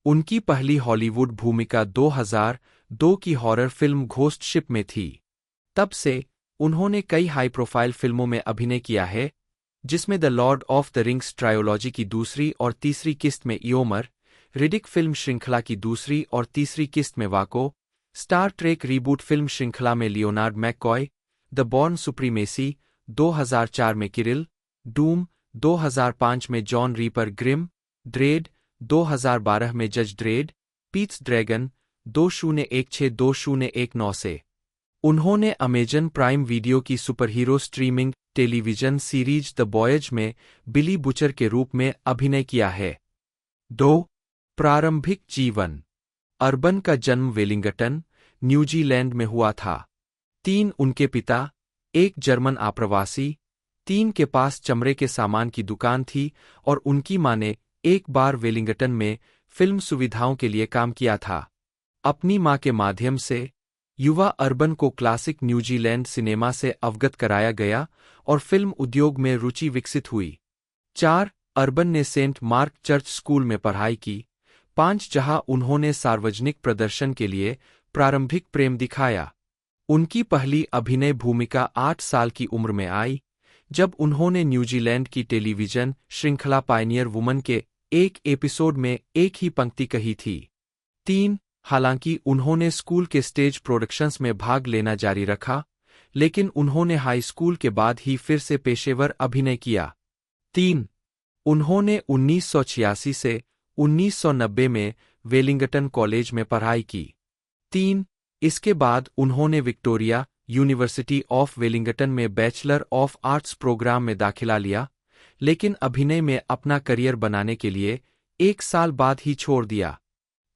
उनकी पहली हॉलीवुड भूमिका 2002 की हॉरर फिल्म घोस्ट शिप में थी। तब से उन्होंने कई हाई प्रोफाइल फिल्मों में अभिनय किया है, जिसमें the Lord of the rings trilogy की दूसरी और तीसरी किस्त में इयोमर, रिडिक फिल्म श्रृंखला की दूसरी और तीसरी किस्त में वाको, स्टार ट्रेक रीबूट फिल्म श्रृंखला में Leonard McCoy, the born supremacy 2004 में किरिल, डूम 2005 में जॉन रीपर ग्रिम, ड्रेड 2012 में जज ड्रेड, पीट्स ड्रैगन 2016-2019 से। उन्होंने अमेजन प्राइम वीडियो की superhero streaming television series the boys में बिली बुचर के रूप में अभिनय किया है। 2 प्रारंभिक जीवन अर्बन का जन्म वेलिंगटन, न्यूजीलैंड में हुआ था। 3 उनके पिता एक जर्मन आप्रवासी, 3 के पास चमड़े के सामान की दुकान थी और उनकी मां ने एक बार वेलिंगटन में फिल्म सुविधाओं के लिए काम किया था। अपनी मां के माध्यम से युवा अर्बन को क्लासिक न्यूजीलैंड सिनेमा से अवगत कराया गया और फिल्म उद्योग में रुचि विकसित हुई। 4 अर्बन ने सेंट मार्क चर्च स्कूल में पढ़ाई की। 5 जहां उन्होंने सार्वजनिक प्रदर्शन के लिए प्रारंभिक प्रेम दिखाया। उनकी पहली अभिनय भूमिका 8 साल की उम्र में आई, जब उन्होंने न्यूजीलैंड की टेलीविजन श्रृंखला पायनियर वुमन के एक एपिसोड में एक ही पंक्ति कही थी। 3 हालांकि उन्होंने स्कूल के स्टेज प्रोडक्शंस में भाग लेना जारी रखा, लेकिन उन्होंने हाई स्कूल के बाद ही फिर से पेशेवर अभिनय किया। 3 उन्होंने 1986 से 1990 में वेलिंगटन कॉलेज में पढ़ाई की। 3 इसके बाद उन्होंने विक्टोरिया यूनिवर्सिटी ऑफ वेलिंगटन में बैचलर ऑफ आर्ट्स प्रोग्राम में दाखिला लिया, लेकिन अभिनय में अपना करियर बनाने के लिए 1 साल बाद ही छोड़ दिया।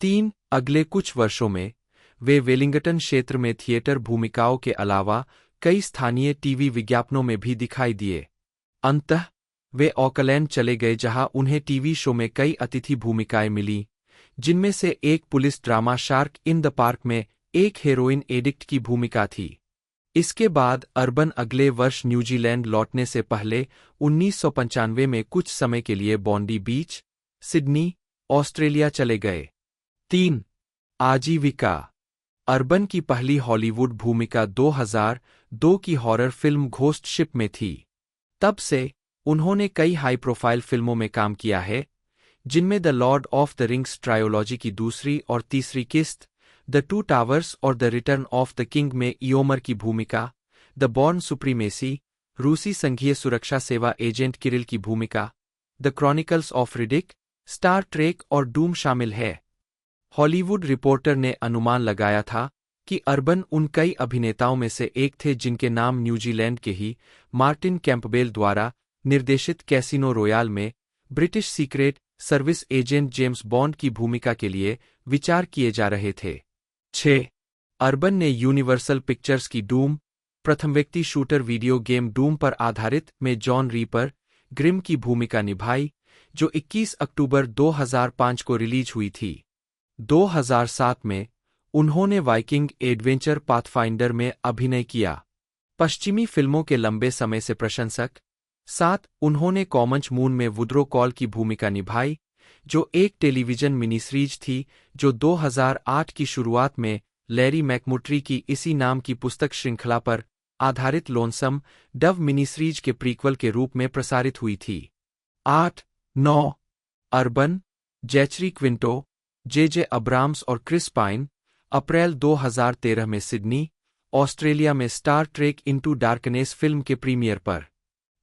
3 अगले कुछ वर्षों में वे वेलिंगटन क्षेत्र में थिएटर भूमिकाओं के अलावा कई स्थानीय टीवी विज्ञापनों में भी दिखाई दिए। अंततः वे ऑकलैंड चले गए, जहां उन्हें टीवी शो में कई अतिथि भूमिकाएं मिलीं, जिनमें से एक police drama shark in the park में एक हेरोइन एडिक्ट की भूमिका थी। इसके बाद अर्बन अगले वर्ष न्यूजीलैंड लौटने से पहले 1995 में कुछ समय के लिए बॉन्डी बीच, सिडनी, ऑस्ट्रेलिया चले गए। 3 आजीविका अर्बन की पहली हॉलीवुड भूमिका 2002 की हॉरर फिल्म घोस्ट शिप में थी। तब से उन्होंने कई हाई प्रोफाइल फिल्मों में काम किया है, जिनमें the Lord of the rings trilogy की दूसरी और तीसरी किस्त, द 2 टावर्स और the return of the king में इयोमर की भूमिका, द बॉर्न सुप्रीमेसी, रूसी संघीय सुरक्षा सेवा एजेंट किरिल की भूमिका, the chronicles of Riddick, Star Trek और डूम शामिल है। हॉलीवुड रिपोर्टर ने अनुमान लगाया था कि अर्बन उन कई अभिनेताओं में से एक थे जिनके नाम न्यूजीलैंड के ही मार्टिन कैंपबेल द्वारा निर्देशित कैसीनो रॉयल में British secret service agent James bond की भूमिका के लिए विचार किए जा रहे थे। 6 अर्बन ने यूनिवर्सल पिक्चर्स की डूम, प्रथम व्यक्ति शूटर वीडियो गेम डूम पर आधारित में जॉन रीपर ग्रिम की भूमिका निभाई, जो 21 अक्टूबर 2005 को रिलीज हुई थी। 2007 में उन्होंने वाइकिंग एडवेंचर पाथफाइंडर में अभिनय किया। पश्चिमी फिल्मों के लंबे समय से प्रशंसक। 7 उन्होंने कॉमन्च मून में वुड्रो कॉल की भूमिका निभाई, जो एक टेलीविजन मिनी सीरीज थी जो 2008 की शुरुआत में लैरी मैकमुट्री की इसी नाम की पुस्तक श्रृंखला पर आधारित लोनसम डव मिनी सीरीज के प्रीक्वल के रूप में प्रसारित हुई थी। 8-9 अर्बन, जैचरी क्विंटो, जे अब्राम्स और क्रिस पाइन। अप्रैल 2013 में सिडनी, ऑस्ट्रेलिया में Star Trek into darkness film के प्रीमियर पर।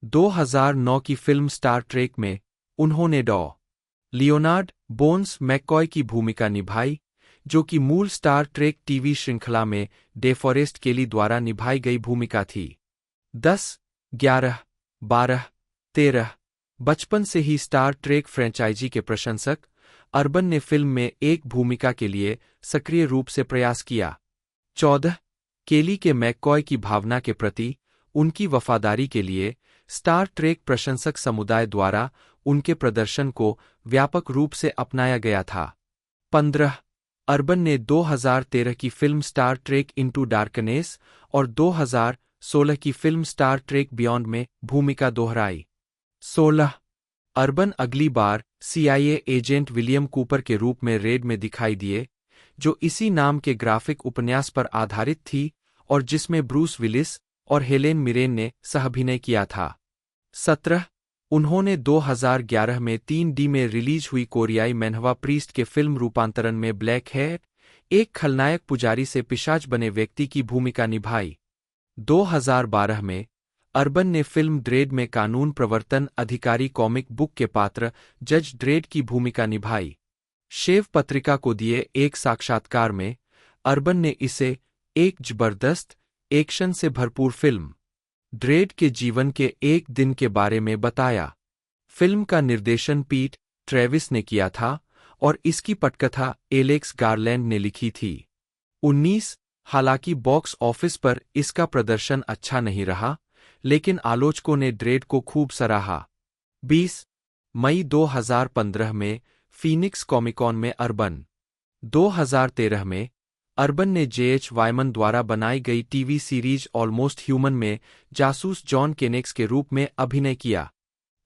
2009 की फिल्म स्टार ट्रेक में उन्होंने डॉ. लियोनार्ड बोन्स मैककॉय की भूमिका निभाई, जो कि मूल स्टार ट्रेक टीवी श्रृंखला में डेफॉरेस्ट केली द्वारा निभाई गई भूमिका थी। 10, 11, 12, 13 बचपन से ही स्टार ट्रेक फ्रेंचाइजी के प्रशंसक, अर्बन ने फिल्म में एक भूमिका के लिए सक्रिय रूप से प्रयास किया। 14 केली के मैककॉय की भावना के प्रति उनकी वफादारी के लिए स्टार ट्रेक प्रशंसक समुदाय द्वारा उनके प्रदर्शन को व्यापक रूप से अपनाया गया था। 15 अर्बन ने 2013 की film Star Trek into darkness और 2016 की फिल्म स्टार ट्रेक बियॉन्ड में भूमिका दोहराई। 16 अर्बन अगली बार CIA एजेंट विलियम कूपर के रूप में रेड में दिखाई दिए, जो इसी नाम के ग्राफिक उपन्यास पर आधारित थी और जिसमें ब्रूस विलिस और हेलेन मिरेन ने सहाभिनय किया था। 17 उन्होंने 2011 में 3D में रिलीज हुई कोरियाई मैनहवा प्रीस्ट के फिल्म रूपांतरण में ब्लैक हेयर, एक खलनायक पुजारी से पिशाच बने व्यक्ति की भूमिका निभाई। 2012 में अर्बन ने फिल्म ड्रेड में कानून प्रवर्तन अधिकारी कॉमिक बुक के पात्र जज ड्रेड की भूमिका निभाई। शेव पत्रिका को दिए एक साक्षात्कार में अर्बन ने इसे एक जबरदस्त, एक्शन से भरपूर फिल्म ड्रेड के जीवन के एक दिन के बारे में बताया। फिल्म का निर्देशन पीट ट्रेविस ने किया था और इसकी पटकथा एलेक्स गारलैंड ने लिखी थी। 19 हालांकि बॉक्स ऑफिस पर इसका प्रदर्शन अच्छा नहीं रहा, लेकिन आलोचकों ने ड्रेड को खूब सराहा। 20 मई 2015 में फीनिक्स कॉमिकॉन में अर्बन। 2013 में अर्बन ने J.H. वायमन द्वारा बनाई गई टीवी सीरीज ऑलमोस्ट ह्यूमन में जासूस जॉन केनेक्स के रूप में अभिनय किया।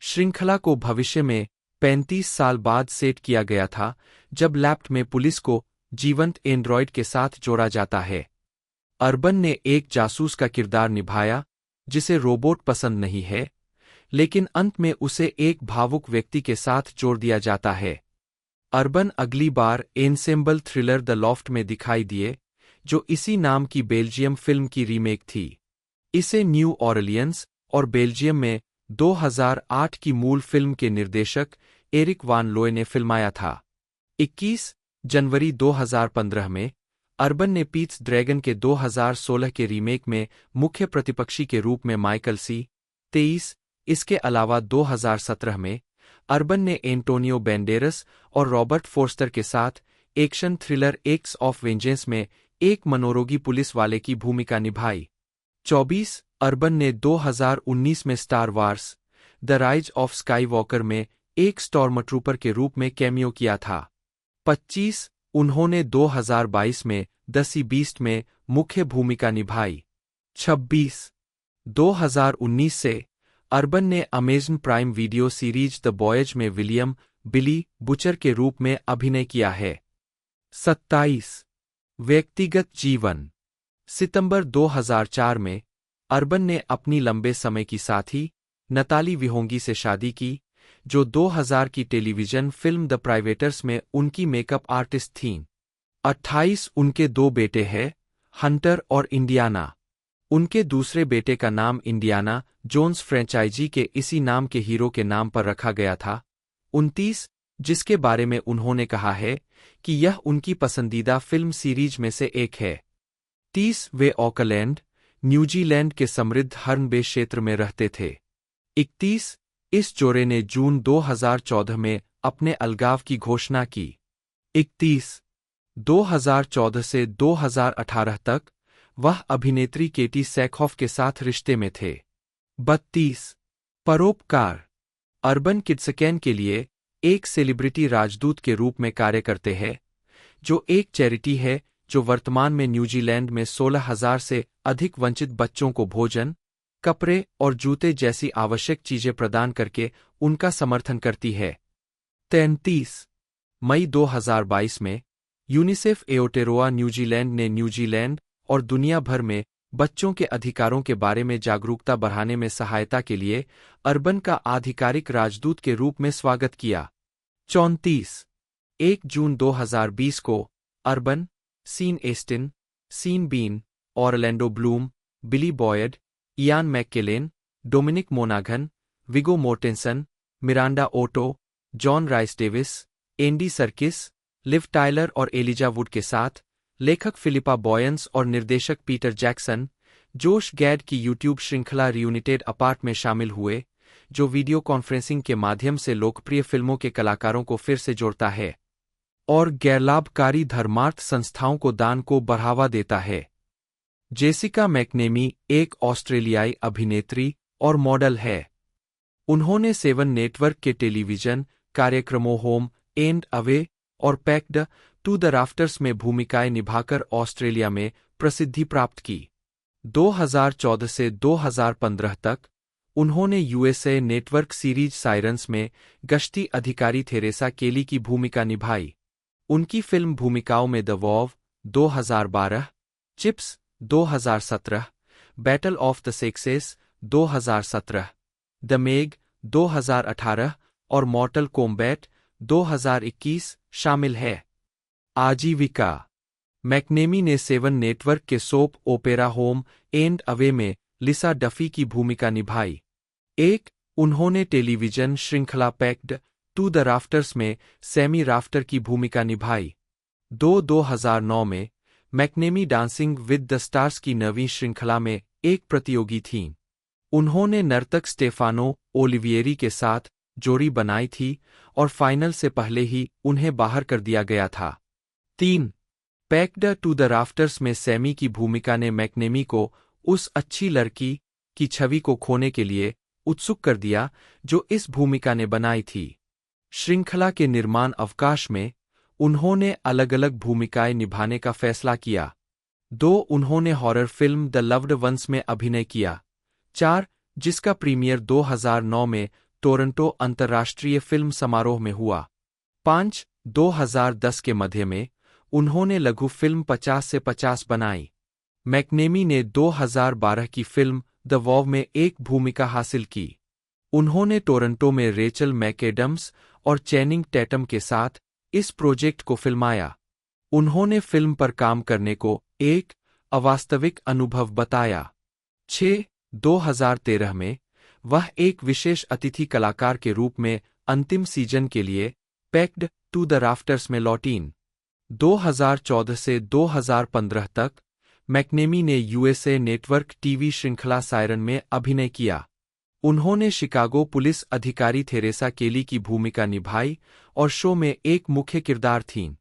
श्रृंखला को भविष्य में 35 साल बाद सेट किया गया था, जब लैप्ट में पुलिस को जीवंत एंड्रॉयड के साथ जोड़ा जाता है। अर्बन ने एक जासूस का किरदार निभाया जिसे रोबोट पसंद नहीं है, लेकिन अंत में उसे एक भावुक व्यक्ति के साथ जोड़ दिया जाता है। अर्बन अगली बार एनसेम्बल थ्रिलर द लॉफ्ट में दिखाई दिए, जो इसी नाम की बेल्जियम फिल्म की रीमेक थी। इसे न्यू ऑरलियंस और बेल्जियम में 2008 की मूल फिल्म के निर्देशक एरिक वान लोय ने फिल्माया था। 21 जनवरी 2015 में अर्बन ने पीट्स ड्रैगन के 2016 के रीमेक में मुख्य प्रतिपक्षी के रूप में माइकल सी। 23 इसके अलावा 2017 में अर्बन ने एंटोनियो बैंडेरस और रॉबर्ट फोर्स्टर के साथ action thriller x of vengeance में एक मनोरोगी पुलिस वाले की भूमिका निभाई। 24 अर्बन ने 2019 में star wars the rise of Skywalker में एक स्टॉर्मट्रूपर के रूप में कैमियो किया था। 25 उन्होंने 2022 में द सी बीस्ट में मुख्य भूमिका निभाई। 26 2019 से अर्बन ने Amazon prime video series the boys में विलियम बिली बुचर के रूप में अभिनय किया है। 27 व्यक्तिगत जीवन सितंबर 2004 में अर्बन ने अपनी लंबे समय की साथी नताली विहोंगी से शादी की, जो 2000 की टेलीविजन फिल्म द प्राइवेटर्स में उनकी मेकअप आर्टिस्ट थीं। 28 उनके 2 बेटे हैं, हंटर और इंडियाना। उनके दूसरे बेटे का नाम इंडियाना जोन्स फ्रेंचाइजी के इसी नाम के हीरो के नाम पर रखा गया था। 29 जिसके बारे में उन्होंने कहा है कि यह उनकी पसंदीदा फिल्म सीरीज में से एक है। 30 वे ऑकलैंड, न्यूजीलैंड के समृद्ध हर्न बे क्षेत्र में रहते थे। 31 इस जोड़े ने जून 2014 में अपने अलगाव की घोषणा की। 31 2014 से 2018 तक वह अभिनेत्री केटी सैकहॉफ के साथ रिश्ते में थे। 32 परोपकार अर्बन किड्सकैन के लिए एक सेलिब्रिटी राजदूत के रूप में कार्य करते हैं, जो एक चैरिटी है जो वर्तमान में न्यूजीलैंड में 16,000 से अधिक वंचित बच्चों को भोजन, कपड़े और जूते जैसी आवश्यक चीजें प्रदान करके उनका समर्थन करती है। 33 मई 2022 में यूनिसेफ एओटेरोआ न्यूजीलैंड ने न्यूजीलैंड और दुनिया भर में बच्चों के अधिकारों के बारे में जागरूकता बढ़ाने में सहायता के लिए अर्बन का आधिकारिक राजदूत के रूप में स्वागत किया। 1 जून 2020 को Urban, Sean Astin, Sean Bean, Orlando Bloom, Billy Boyd, Ian McKellen, Dominic मोनाघन, Viggo Mortensen, Miranda Otto, John Rhys Davies, Andy Serkis, Liv Tyler और एलिजा वुड के साथ लेखक फिलिपा बॉयंस और निर्देशक पीटर जैक्सन जोश गैड की यूट्यूब श्रृंखला रियूनिटेड अपार्ट में शामिल हुए, जो वीडियो कॉन्फ्रेंसिंग के माध्यम से लोकप्रिय फिल्मों के कलाकारों को फिर से जोड़ता है और गैरलाभकारी धर्मार्थ संस्थाओं को दान को बढ़ावा देता है। जेसिका मैकनेमी एक ऑस्ट्रेलियाई अभिनेत्री और मॉडल है। उन्होंने 7 नेटवर्क के टेलीविजन कार्यक्रमों होम एंड अवे और पैक्ड टू द राफ्टर्स में भूमिकाएं निभाकर ऑस्ट्रेलिया में प्रसिद्धि प्राप्त की। 2014 से 2015 तक उन्होंने यूएसए नेटवर्क सीरीज साइरन्स में गश्ती अधिकारी थेरेसा केली की भूमिका निभाई। उनकी फिल्म भूमिकाओं में the vow 2012, chips 2017, battle of the sexes 2017, the meg 2018 और मॉर्टल कॉम्बैट 2021 शामिल है। आजीविका। मैकनेमी ने 7 नेटवर्क के soap opera home and away में लिसा डफी की भूमिका निभाई। उन्होंने टेलीविजन श्रृंखला पैक्ड टू द राफ्टर्स में सैमी राफ्टर की भूमिका निभाई। 2009 में McNamee dancing with the stars की नवीं श्रृंखला में एक प्रतियोगी थीं। उन्होंने नर्तक स्टेफानो ओलिविएरी के साथ जोड़ी बनाई थी और फाइनल से पहले ही उन्हें बाहर कर दिया गया था। 3 पैक्ड टू द राफ्टर्स में सैमी की भूमिका ने मैकनेमी को उस अच्छी लड़की की छवि को खोने के लिए उत्सुक कर दिया जो इस भूमिका ने बनाई थी। श्रृंखला के निर्माण अवकाश में उन्होंने अलग-अलग भूमिकाएं निभाने का फैसला किया। 2 उन्होंने horror film the loved ones में अभिनय किया। 4 जिसका प्रीमियर 2009 में टोरंटो अंतर्राष्ट्रीय फिल्म समारोह में हुआ। 5 2010 के मध्य में उन्होंने लघु फिल्म 50 से 50 बनाई। मैकनेमी ने 2012 की फिल्म द वॉव में एक भूमिका हासिल की। उन्होंने टोरंटो में रेचल मैकेडम्स और चैनिंग टैटम के साथ इस प्रोजेक्ट को फिल्माया। उन्होंने फिल्म पर काम करने को एक अवास्तविक अनुभव बताया। 6 2013 में वह एक विशेष अतिथि कलाकार के रूप में अंतिम सीजन के लिए पैक्ड टू द राफ्टर्स में लौटीं। 2014 से 2015 तक मैकनेमी ने यूएसए नेटवर्क टीवी श्रृंखला सायरन में अभिनय किया। उन्होंने शिकागो पुलिस अधिकारी थेरेसा केली की भूमिका निभाई और शो में एक मुख्य किरदार थीं।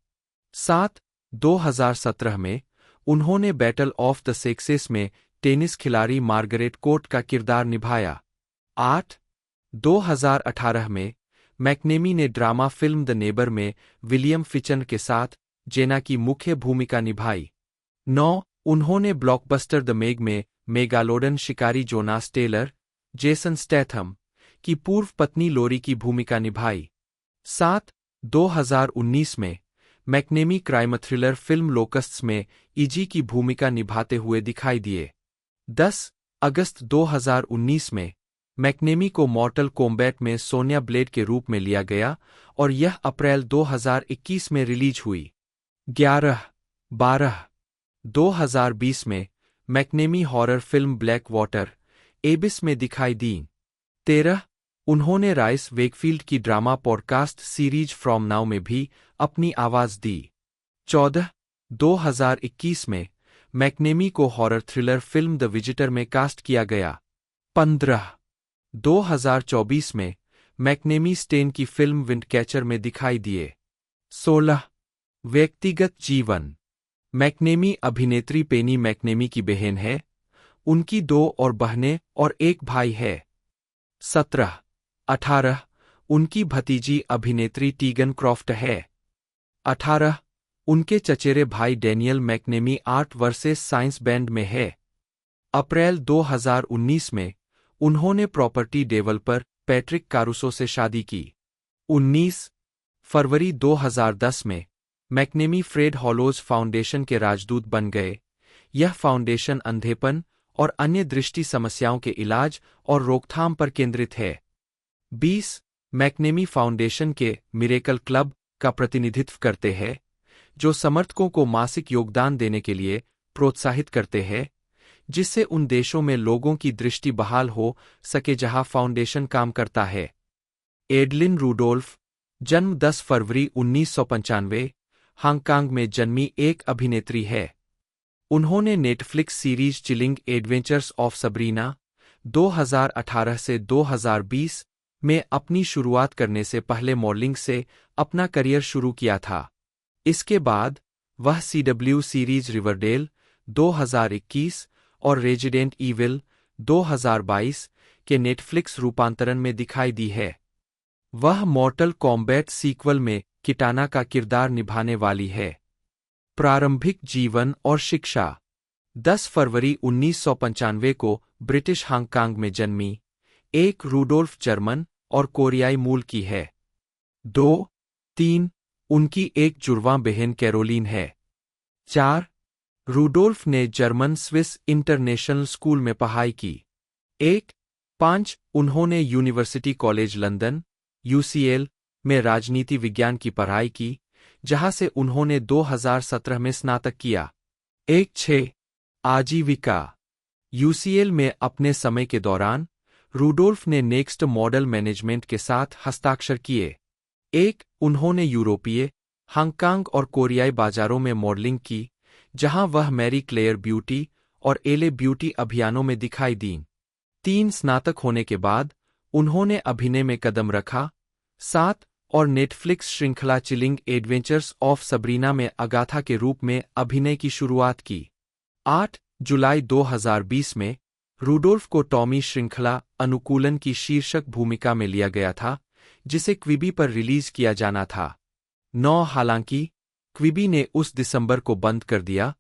7 2017 में उन्होंने बैटल ऑफ द सेक्सेस में टेनिस खिलाड़ी मार्गरेट कोर्ट का किरदार निभाया। 8 2018 में मैकनेमी ने ड्रामा फिल्म द नेबर में विलियम फिचन के साथ जेना की मुख्य भूमिका निभाई। 9 उन्होंने ब्लॉकबस्टर द मेग में मेगालोडन शिकारी जोनास टेलर, जेसन स्टैथम की पूर्व पत्नी लोरी की भूमिका निभाई। 7 2019 में मैकनेमी क्राइम थ्रिलर फिल्म लोकस्ट्स में इजी की भूमिका निभाते हुए दिखाई दिए। 10 अगस्त 2019 में मैकनेमी को मॉर्टल कॉम्बैट में सोनिया ब्लेड के रूप में लिया गया और यह अप्रैल 2021 में रिलीज हुई। 11/12 2020 में McNamee horror film black water एबिस में दिखाई दी। 13 उन्होंने राइस वेकफील्ड की drama podcast series from now में भी अपनी आवाज दी। 14 2021 में मैकनेमी को horror thriller film the visitor में कास्ट किया गया। 15 2024 में मैकनेमी स्टेन की फिल्म विंडकैचर में दिखाई दिए। 16 व्यक्तिगत जीवन। मैकनेमी अभिनेत्री पेनी मैकनेमी की बहन है। उनकी 2 और बहनें और एक भाई है। 17 18 उनकी भतीजी अभिनेत्री टीगन क्रॉफ्ट है। 18 उनके चचेरे भाई Daniel McNamee art versus science band में है। अप्रैल 2019 में उन्होंने प्रॉपर्टी डेवलपर पैट्रिक कारुसो से शादी की। 19 फरवरी 2010 में मैकनेमी फ्रेड हॉलोज फाउंडेशन के राजदूत बन गए। यह फाउंडेशन अंधेपन और अन्य दृष्टि समस्याओं के इलाज और रोकथाम पर केंद्रित है। 20 मैकनेमी फाउंडेशन के मिरेकल क्लब का प्रतिनिधित्व करते हैं, जो समर्थकों को मासिक योगदान देने के लिए प्रोत्साहित करते हैं, जिससे उन देशों में लोगों की दृष्टि बहाल हो सके जहां फाउंडेशन काम करता है। एडलिन रूडोल्फ, जन्म 10 फरवरी 1995, हांगकांग में जन्मी एक अभिनेत्री है। उन्होंने Netflix series chilling adventures of Sabrina 2018 से 2020 में अपनी शुरुआत करने से पहले मॉडलिंग से अपना करियर शुरू किया था। इसके बाद वह CW सीरीज रिवरडेल 2021 और रेजिडेंट ईविल 2022 के नेटफ्लिक्स रूपांतरण में दिखाई दी है। वह मॉर्टल कॉम्बैट सीक्वल में किटाना का किरदार निभाने वाली है। प्रारंभिक जीवन और शिक्षा। 10 फरवरी 1995 को ब्रिटिश हांगकांग में जन्मी। एक रूडोल्फ जर्मन और कोरियाई मूल की है। 2-3 उनकी एक जुड़वां बहन कैरोलीन है। 4 रूडोल्फ ने जर्मन स्विस इंटरनेशनल स्कूल में पढ़ाई की। 1-5 उन्होंने यूनिवर्सिटी कॉलेज लंदन UCL में राजनीति विज्ञान की पढ़ाई की, जहां से उन्होंने 2017 में स्नातक किया। 1-6 आजीविका। UCL में अपने समय के दौरान रूडोल्फ ने नेक्स्ट मॉडल मैनेजमेंट के साथ हस्ताक्षर किए। 1 उन्होंने यूरोपीय, हांगकांग और कोरियाई बाजारों में मॉडलिंग की, जहां वह मैरी क्लेयर ब्यूटी और एले ब्यूटी अभियानों में दिखाई दीं। 3 स्नातक होने के बाद उन्होंने अभिनय में कदम रखा। 7 और नेटफ्लिक्स श्रृंखला चिलिंग एडवेंचर्स ऑफ सबरीना में अगाथा के रूप में अभिनय की शुरुआत की। 8 जुलाई 2020 में रूडोल्फ को टॉमी श्रृंखला अनुकूलन की शीर्षक भूमिका में लिया गया था, जिसे क्विबी पर रिलीज किया जाना था। 9 हालांकि क्विबी ने उस दिसंबर को बंद कर दिया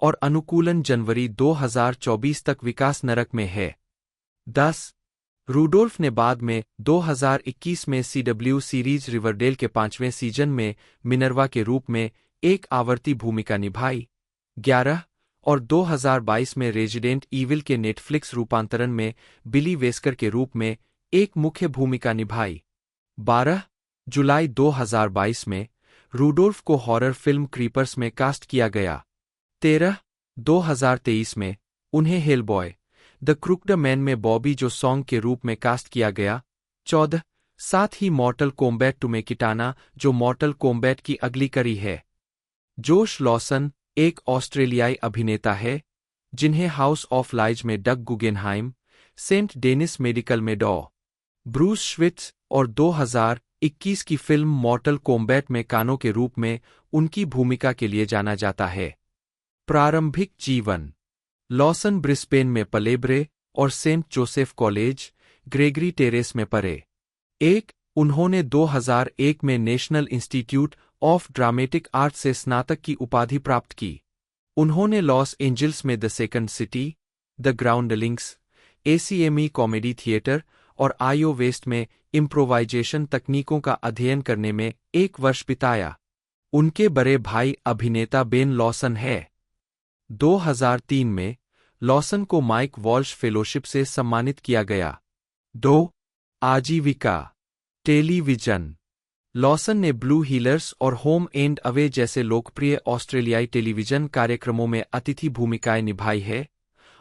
और अनुकूलन जनवरी 2024 तक विकास नरक में है। 10 रूडोल्फ ने बाद में 2021 में CW सीरीज रिवरडेल के 5वें सीजन में मिनर्वा के रूप में एक आवर्ती भूमिका निभाई। 11 और 2022 में रेजिडेंट ईविल के नेटफ्लिक्स रूपांतरण में बिली वेस्कर के रूप में एक मुख्य भूमिका निभाई। 12 जुलाई 2022 में रूडोल्फ को हॉरर फिल्म क्रीपर्स में कास्ट किया गया। 13 2023 में उन्हें हेलबॉय द क्रूक्ड मैन में बॉबी जो सॉन्ग के रूप में कास्ट किया गया। 14 साथ ही मॉर्टल कॉम्बैट 2 में किटाना, जो मॉर्टल कॉम्बैट की अगली कड़ी है। जोश लॉसन एक ऑस्ट्रेलियाई अभिनेता है, जिन्हें हाउस ऑफ लाइज में डग गुगेनहाइम, सेंट डेनिस मेडिकल में डॉ. ब्रूस श्विट्ज और 2021 की फिल्म मॉर्टल कॉम्बैट में कानो के रूप में उनकी भूमिका के लिए जाना जाता है। प्रारंभिक जीवन। लॉसन ब्रिस्बेन में पलेब्रे और Saint Joseph college, Gregory Terrace में पढ़े। 1 उन्होंने 2001 में National Institute of Dramatic Art से स्नातक की उपाधि प्राप्त की। उन्होंने लॉस एंजल्स में the second city, the groundlings, ACME comedy theatre और आयो वेस्ट में इम्प्रोवाइजेशन तकनीकों का अध्ययन करने में 1 वर्ष बिताया। उनके बड़े भाई अभिनेता बेन लॉसन है। 2003 में लॉसन को माइक वॉल्श फेलोशिप से सम्मानित किया गया। 2 आजीविका। टेलीविजन। लॉसन ने ब्लू हीलर्स और होम एंड अवे जैसे लोकप्रिय ऑस्ट्रेलियाई टेलीविजन कार्यक्रमों में अतिथि भूमिकाएं निभाई है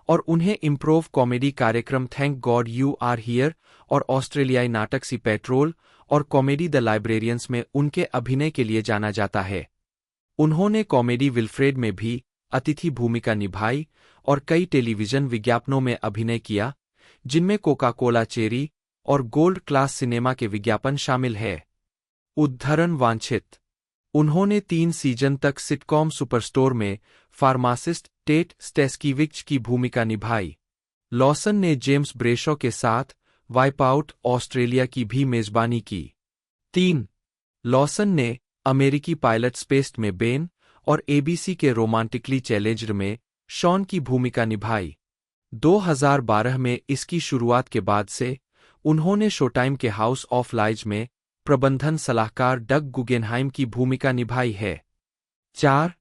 और उन्हें इम्प्रोव कॉमेडी कार्यक्रम thank God you are here और ऑस्ट्रेलियाई नाटक सी पेट्रोल और कॉमेडी द लाइब्रेरियंस में उनके अभिनय के लिए जाना जाता है। उन्होंने कॉमेडी विल्फ्रेड में भी अतिथि भूमिका निभाई और कई टेलीविजन विज्ञापनों में अभिनय किया, जिनमें कोका कोला चेरी और गोल्ड क्लास सिनेमा के विज्ञापन शामिल है। उद्धरण वांछित। उन्होंने 3 सीजन तक सिटकॉम सुपरस्टोर में फार्मासिस्ट टेट स्टेस्कीविच की भूमिका निभाई। लॉसन ने जेम्स ब्रेशॉ के साथ वाइपआउट ऑस्ट्रेलिया की भी मेजबानी की। 3. लॉसन ने अमेरिकी पायलट स्पेस में बेन और एबीसी के रोमांटिकली चैलेंज्ड में शॉन की भूमिका निभाई। 2012 में इसकी शुरुआत के बाद से उन्होंने शोटाइम के हाउस ऑफ लाइज में प्रबंधन सलाहकार डग गुगेनहाइम की भूमिका निभाई है। 4.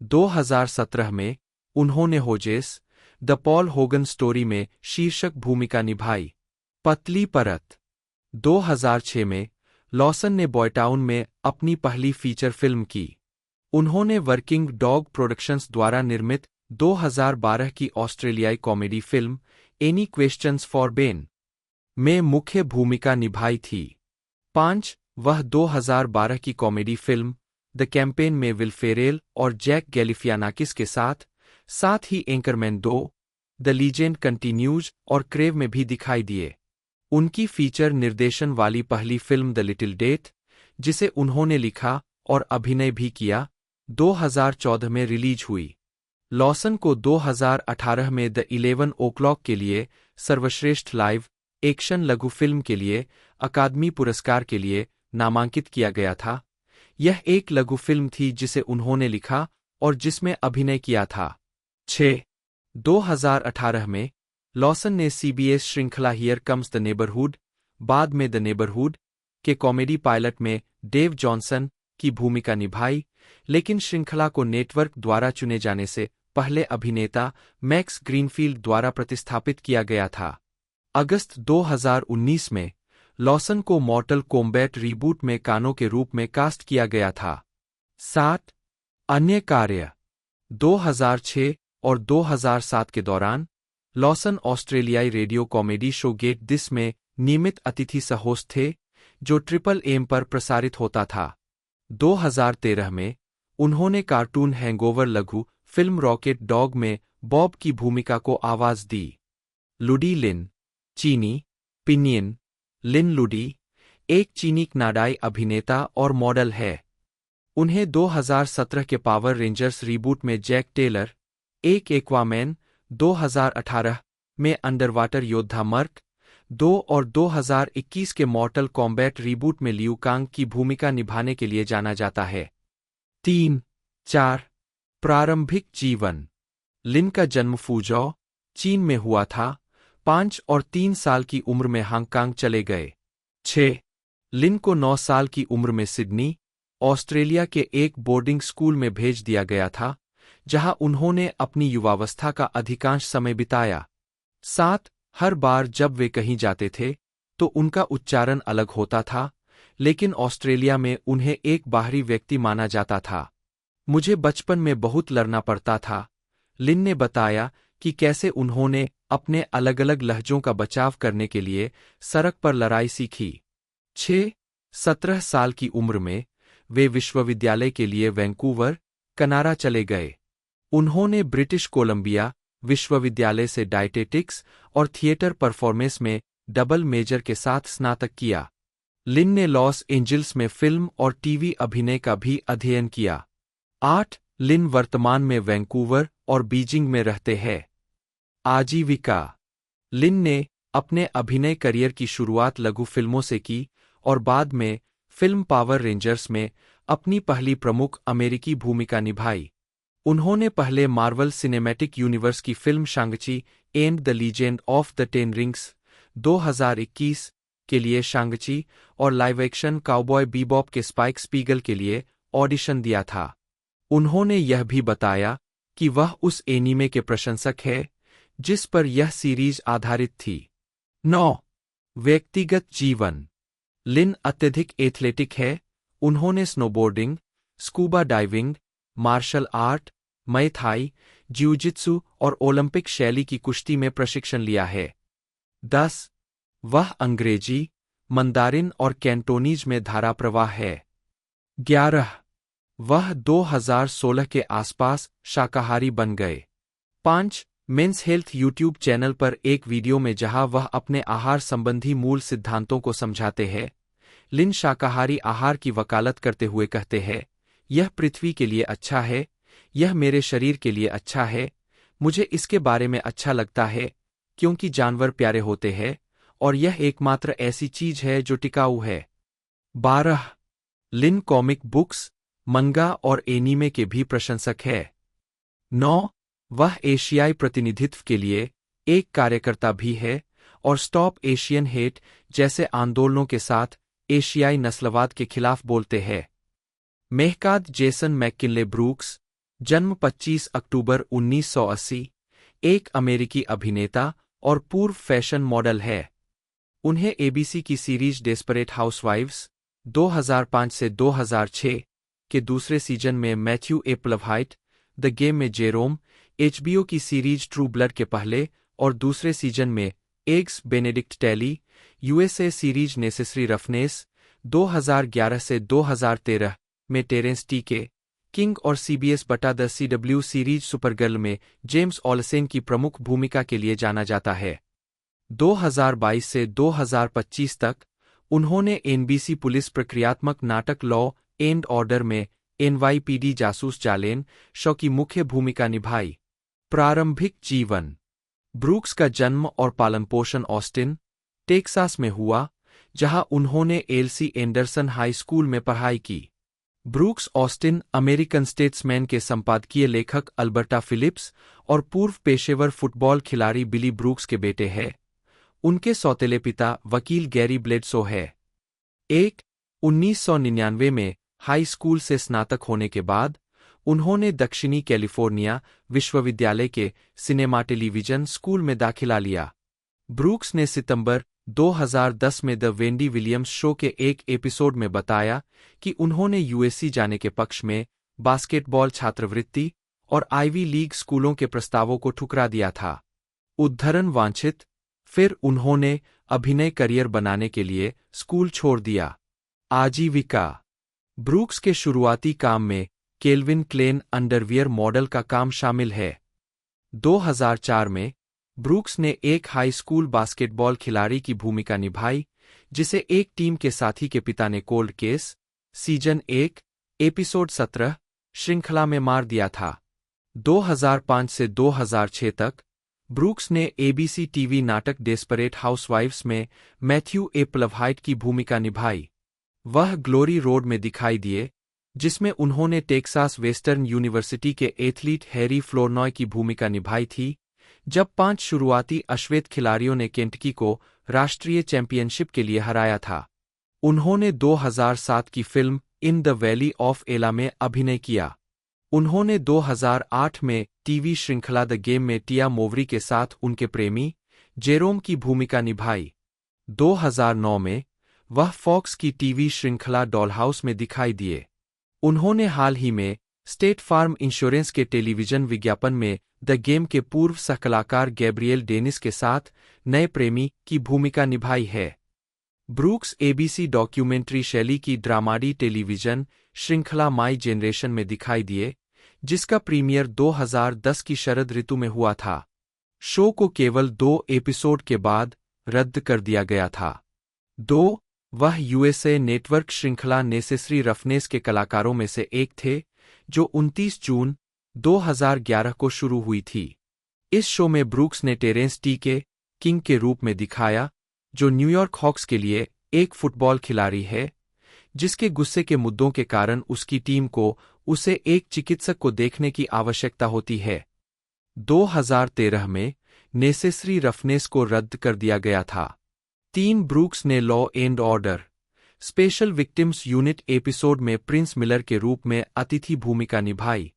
2017 में उन्होंने hoses the Paul Hogan story में शीर्षक भूमिका निभाई। पतली परत। 2006 में लॉसन ने बॉयटाउन में अपनी पहली फीचर फिल्म की। उन्होंने वर्किंग डॉग प्रोडक्शंस द्वारा निर्मित 2012 की ऑस्ट्रेलियाई comedy film any questions for Ben में मुख्य भूमिका निभाई थी। 5. वह 2012 की कॉमेडी फिल्म द कैंपेन में विल फेरेल और जैक गैलिफियानाकिस के साथ ही एंकरमैन 2, द लीजेंड कंटिन्यूज और क्रेव में भी दिखाई दिए। उनकी फीचर निर्देशन वाली पहली फिल्म द लिटिल डेथ, जिसे उन्होंने लिखा और अभिनय भी किया, 2014 में रिलीज हुई। लॉसन को 2018 में द 11 o'clock के लिए सर्वश्रेष्ठ लाइव एक्शन लघु फिल्म के लिए अकादमी पुरस्कार के लिए नामांकित किया गया था। यह एक लघु फिल्म थी जिसे उन्होंने लिखा और जिसमें अभिनय किया था। 6. 2018 में लॉसन ने सीबीएस श्रृंखला हियर कम्स द नेबरहुड, बाद में द नेबरहुड के कॉमेडी पायलट में डेव जॉनसन की भूमिका निभाई, लेकिन श्रृंखला को नेटवर्क द्वारा चुने जाने से पहले अभिनेता मैक्स ग्रीनफील्ड द्वारा प्रतिस्थापित किया गया था। अगस्त 2019 में लॉसन को मॉर्टल कॉम्बैट रीबूट में कानो के रूप में कास्ट किया गया था। 7. अन्य कार्य। 2006 और 2007 के दौरान लॉसन ऑस्ट्रेलियाई radio comedy show get this में नियमित अतिथि सह-होस्ट थे, जो ट्रिपल एम पर प्रसारित होता था। 2013 में उन्होंने कार्टून हैंगओवर लघु फिल्म रॉकेट डॉग में बॉब की भूमिका को आवाज दी। लुडी लिन, चीनी, पिनियन लिन लुडी, एक चीनी कनाडाई अभिनेता और मॉडल है। उन्हें 2017 के पावर रेंजर्स रीबूट में जैक टेलर, एक एक्वामैन 2018 में अंडरवाटर योद्धा मर्क 2 और 2021 के मॉर्टल कॉम्बैट रीबूट में लियू कांग की भूमिका निभाने के लिए जाना जाता है। 3. 4. प्रारंभिक जीवन। लिन का जन्म फुजौ, चीन में हुआ था। 5 और 3 साल की उम्र में हांगकांग चले गए। 6. लिन को 9 साल की उम्र में सिडनी, ऑस्ट्रेलिया के एक बोर्डिंग स्कूल में भेज दिया गया था, जहां उन्होंने अपनी युवावस्था का अधिकांश समय बिताया। 7. हर बार जब वे कहीं जाते थे तो उनका उच्चारण अलग होता था, लेकिन ऑस्ट्रेलिया में उन्हें एक बाहरी व्यक्ति माना जाता था। मुझे बचपन में बहुत लड़ना पड़ता था। लिन ने बताया कि कैसे उन्होंने अपने अलग-अलग लहजों का बचाव करने के लिए सड़क पर लड़ाई सीखी। 6. 17 साल की उम्र में वे विश्वविद्यालय के लिए वैंकूवर, कनाडा चले गए। उन्होंने ब्रिटिश कोलंबिया विश्वविद्यालय से डायटेटिक्स और थिएटर परफॉर्मेंस में डबल मेजर के साथ स्नातक किया। लिन ने लॉस एंजल्स में फिल्म और टीवी अभिनय का भी अध्ययन किया। 8. लिन वर्तमान में वैंकूवर और बीजिंग में रहते हैं। आजीविका। लिन ने अपने अभिनय करियर की शुरुआत लघु फिल्मों से की और बाद में फिल्म पावर रेंजर्स में अपनी पहली प्रमुख अमेरिकी भूमिका निभाई। उन्होंने पहले मार्वल सिनेमैटिक यूनिवर्स की film Shang Chi and the legend of the ten rings 2021 के लिए शांग-ची और लाइव एक्शन काउबॉय बीबॉप के स्पाइक स्पीगल के लिए ऑडिशन दिया था। उन्होंने यह भी बताया कि वह उस एनीमे के प्रशंसक है जिस पर यह सीरीज आधारित थी। 9. व्यक्तिगत जीवन। लिन अत्यधिक एथलेटिक है। उन्होंने snowboarding, scuba diving, martial art, Muay Thai, jiu jitsu और ओलंपिक शैली की कुश्ती में प्रशिक्षण लिया है। 10. वह अंग्रेजी, मंदारिन और कैंटोनीज में धाराप्रवाह है। 11. वह 2016 के आसपास शाकाहारी बन गए। 5. मेंस हेल्थ यूट्यूब चैनल पर एक वीडियो में जहां वह अपने आहार संबंधी मूल सिद्धांतों को समझाते हैं, लिन शाकाहारी आहार की वकालत करते हुए कहते हैं, यह पृथ्वी के लिए अच्छा है, यह मेरे शरीर के लिए अच्छा है, मुझे इसके बारे में अच्छा लगता है, क्योंकि जानवर प्यारे होते हैं और यह एकमात्र ऐसी चीज है जो टिकाऊ है। 12. लिन कॉमिक बुक्स, मंगा और एनीमे के भी प्रशंसक है। 9. वह एशियाई प्रतिनिधित्व के लिए एक कार्यकर्ता भी है और स्टॉप एशियन हेट जैसे आंदोलनों के साथ एशियाई नस्लवाद के खिलाफ बोलते हैं। मेहकाद जेसन मैककिनले ब्रूक्स, जन्म 25 अक्टूबर 1980, एक अमेरिकी अभिनेता और पूर्व फैशन मॉडल है। उन्हें एबीसी की सीरीज डेस्परेट हाउसवाइव्स 2005 से 2006 के दूसरे सीजन में मैथ्यू एपलवाइट, द गेम में जेरोम, एचबीओ की सीरीज ट्रू ब्लड के पहले और दूसरे सीजन में eggs Benedict tally, USA series necessary roughness 2011 से 2013 में टेरेंस टी.के. किंग और सीबीएस बटा द सीडब्ल्यू सीरीज सुपरगर्ल में जेम्स ऑलसेन की प्रमुख भूमिका के लिए जाना जाता है। 2022 से 2025 तक उन्होंने एनबीसी पुलिस प्रक्रियात्मक नाटक लॉ एंड ऑर्डर में एनवाईपीडी जासूस जालेन शॉ की मुख्य भूमिका निभाई। प्रारंभिक जीवन। ब्रूक्स का जन्म और पालनपोषण ऑस्टिन, टेक्सास में हुआ, जहां उन्होंने एलसी एंडरसन हाई स्कूल में पढ़ाई की। ब्रूक्स ऑस्टिन अमेरिकन स्टेट्समैन के संपादकीय लेखक अल्बर्टा फिलिप्स और पूर्व पेशेवर फुटबॉल खिलाड़ी बिली ब्रूक्स के बेटे हैं। उनके सौतेले पिता वकील गैरी ब्लेडसो है। 1999 में हाई स्कूल से स्नातक होने के बाद उन्होंने दक्षिणी कैलिफोर्निया विश्वविद्यालय के सिनेमा टेलीविजन स्कूल में दाखिला लिया। ब्रूक्स ने सितंबर 2010 में द वेंडी विलियम्स शो के एक एपिसोड में बताया कि उन्होंने यूएससी जाने के पक्ष में बास्केटबॉल छात्रवृत्ति और आइवी लीग स्कूलों के प्रस्तावों को ठुकरा दिया था। उद्धरण वांछित, फिर उन्होंने अभिनय करियर बनाने के लिए स्कूल छोड़ दिया। आजीविका। ब्रूक्स के शुरुआती काम में केल्विन क्लेन अंडरवियर मॉडल का काम शामिल है। 2004 में ब्रूक्स ने एक हाई स्कूल बास्केटबॉल खिलाड़ी की भूमिका निभाई जिसे एक टीम के साथी के पिता ने कोल्ड केस, सीजन 1, एपिसोड 17 श्रृंखला में मार दिया था। 2005 से 2006 तक ब्रूक्स ने एबीसी टीवी नाटक डेस्परेट हाउसवाइव्स में मैथ्यू एपलवाइट की भूमिका निभाई। वह ग्लोरी रोड में दिखाई दिए, जिसमें उन्होंने टेक्सास वेस्टर्न यूनिवर्सिटी के एथलीट हैरी फ्लोरनॉय की भूमिका निभाई थी, जब 5 शुरुआती अश्वेत खिलाड़ियों ने केंटकी को राष्ट्रीय चैंपियनशिप के लिए हराया था। उन्होंने 2007 की film in the valley of एला में अभिनय किया। उन्होंने 2008 में टीवी श्रृंखला द गेम में टिया मोवरी के साथ उनके प्रेमी जेरोम की भूमिका निभाई। 2009 में वह फॉक्स की टीवी श्रृंखला डॉलहाउस में दिखाई दिए। उन्होंने हाल ही में स्टेट फार्म इंश्योरेंस के टेलीविजन विज्ञापन में द गेम के पूर्व सहकलाकार गैब्रिएल डेनिस के साथ नए प्रेमी की भूमिका निभाई है। ब्रूक्स एबीसी डॉक्यूमेंट्री शैली की ड्रामाडी टेलीविजन श्रृंखला माई जेनरेशन में दिखाई दिए, जिसका प्रीमियर 2010 की शरद ऋतु में हुआ था। शो को केवल 2 एपिसोड के बाद रद्द कर दिया गया था। 2. वह यूएसए नेटवर्क श्रृंखला नेसेसरी रफनेस के कलाकारों में से एक थे, जो 29 जून 2011 को शुरू हुई थी। इस शो में ब्रूक्स ने टेरेंस टी.के. किंग के रूप में दिखाया, जो न्यूयॉर्क हॉक्स के लिए एक फुटबॉल खिलाड़ी है, जिसके गुस्से के मुद्दों के कारण उसकी टीम को उसे एक चिकित्सक को देखने की आवश्यकता होती है। 2013 में नेसेसरी रफनेस को रद्द कर दिया गया था। 3. ब्रूक्स ने law and order special victims unit episode में प्रिंस मिलर के रूप में अतिथि भूमिका निभाई।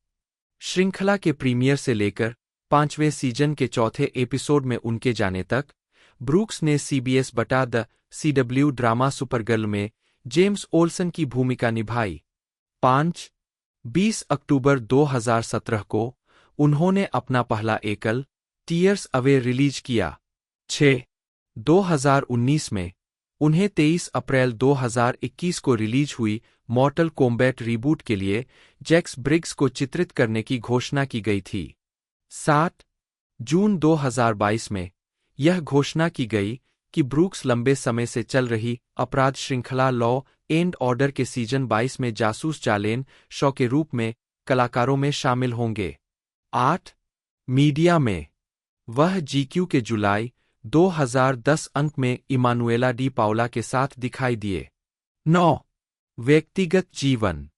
श्रृंखला के प्रीमियर से लेकर 5वें सीजन के 4थे एपिसोड में उनके जाने तक ब्रूक्स ने सीबीएस बटा द सीडब्ल्यू ड्रामा सुपरगर्ल में जेम्स ओल्सन की भूमिका निभाई। 5. 20 अक्टूबर 2017 को उन्होंने अपना पहला एकल टीयर्स अवे रिलीज किया। 6. 2019 में उन्हें 23 अप्रैल 2021 को रिलीज हुई मॉर्टल कॉम्बैट रीबूट के लिए जैक्स ब्रिग्स को चित्रित करने की घोषणा की गई थी। 7. जून 2022 में यह घोषणा की गई कि ब्रूक्स लंबे समय से चल रही अपराध श्रृंखला लॉ एंड ऑर्डर के सीजन 22 में जासूस जालेन शॉ के रूप में कलाकारों में शामिल होंगे। 8. मीडिया में वह जीक्यू के जुलाई 2010 अंक में इमानुएला डी पाउला के साथ दिखाई दिए। 9. व्यक्तिगत जीवन।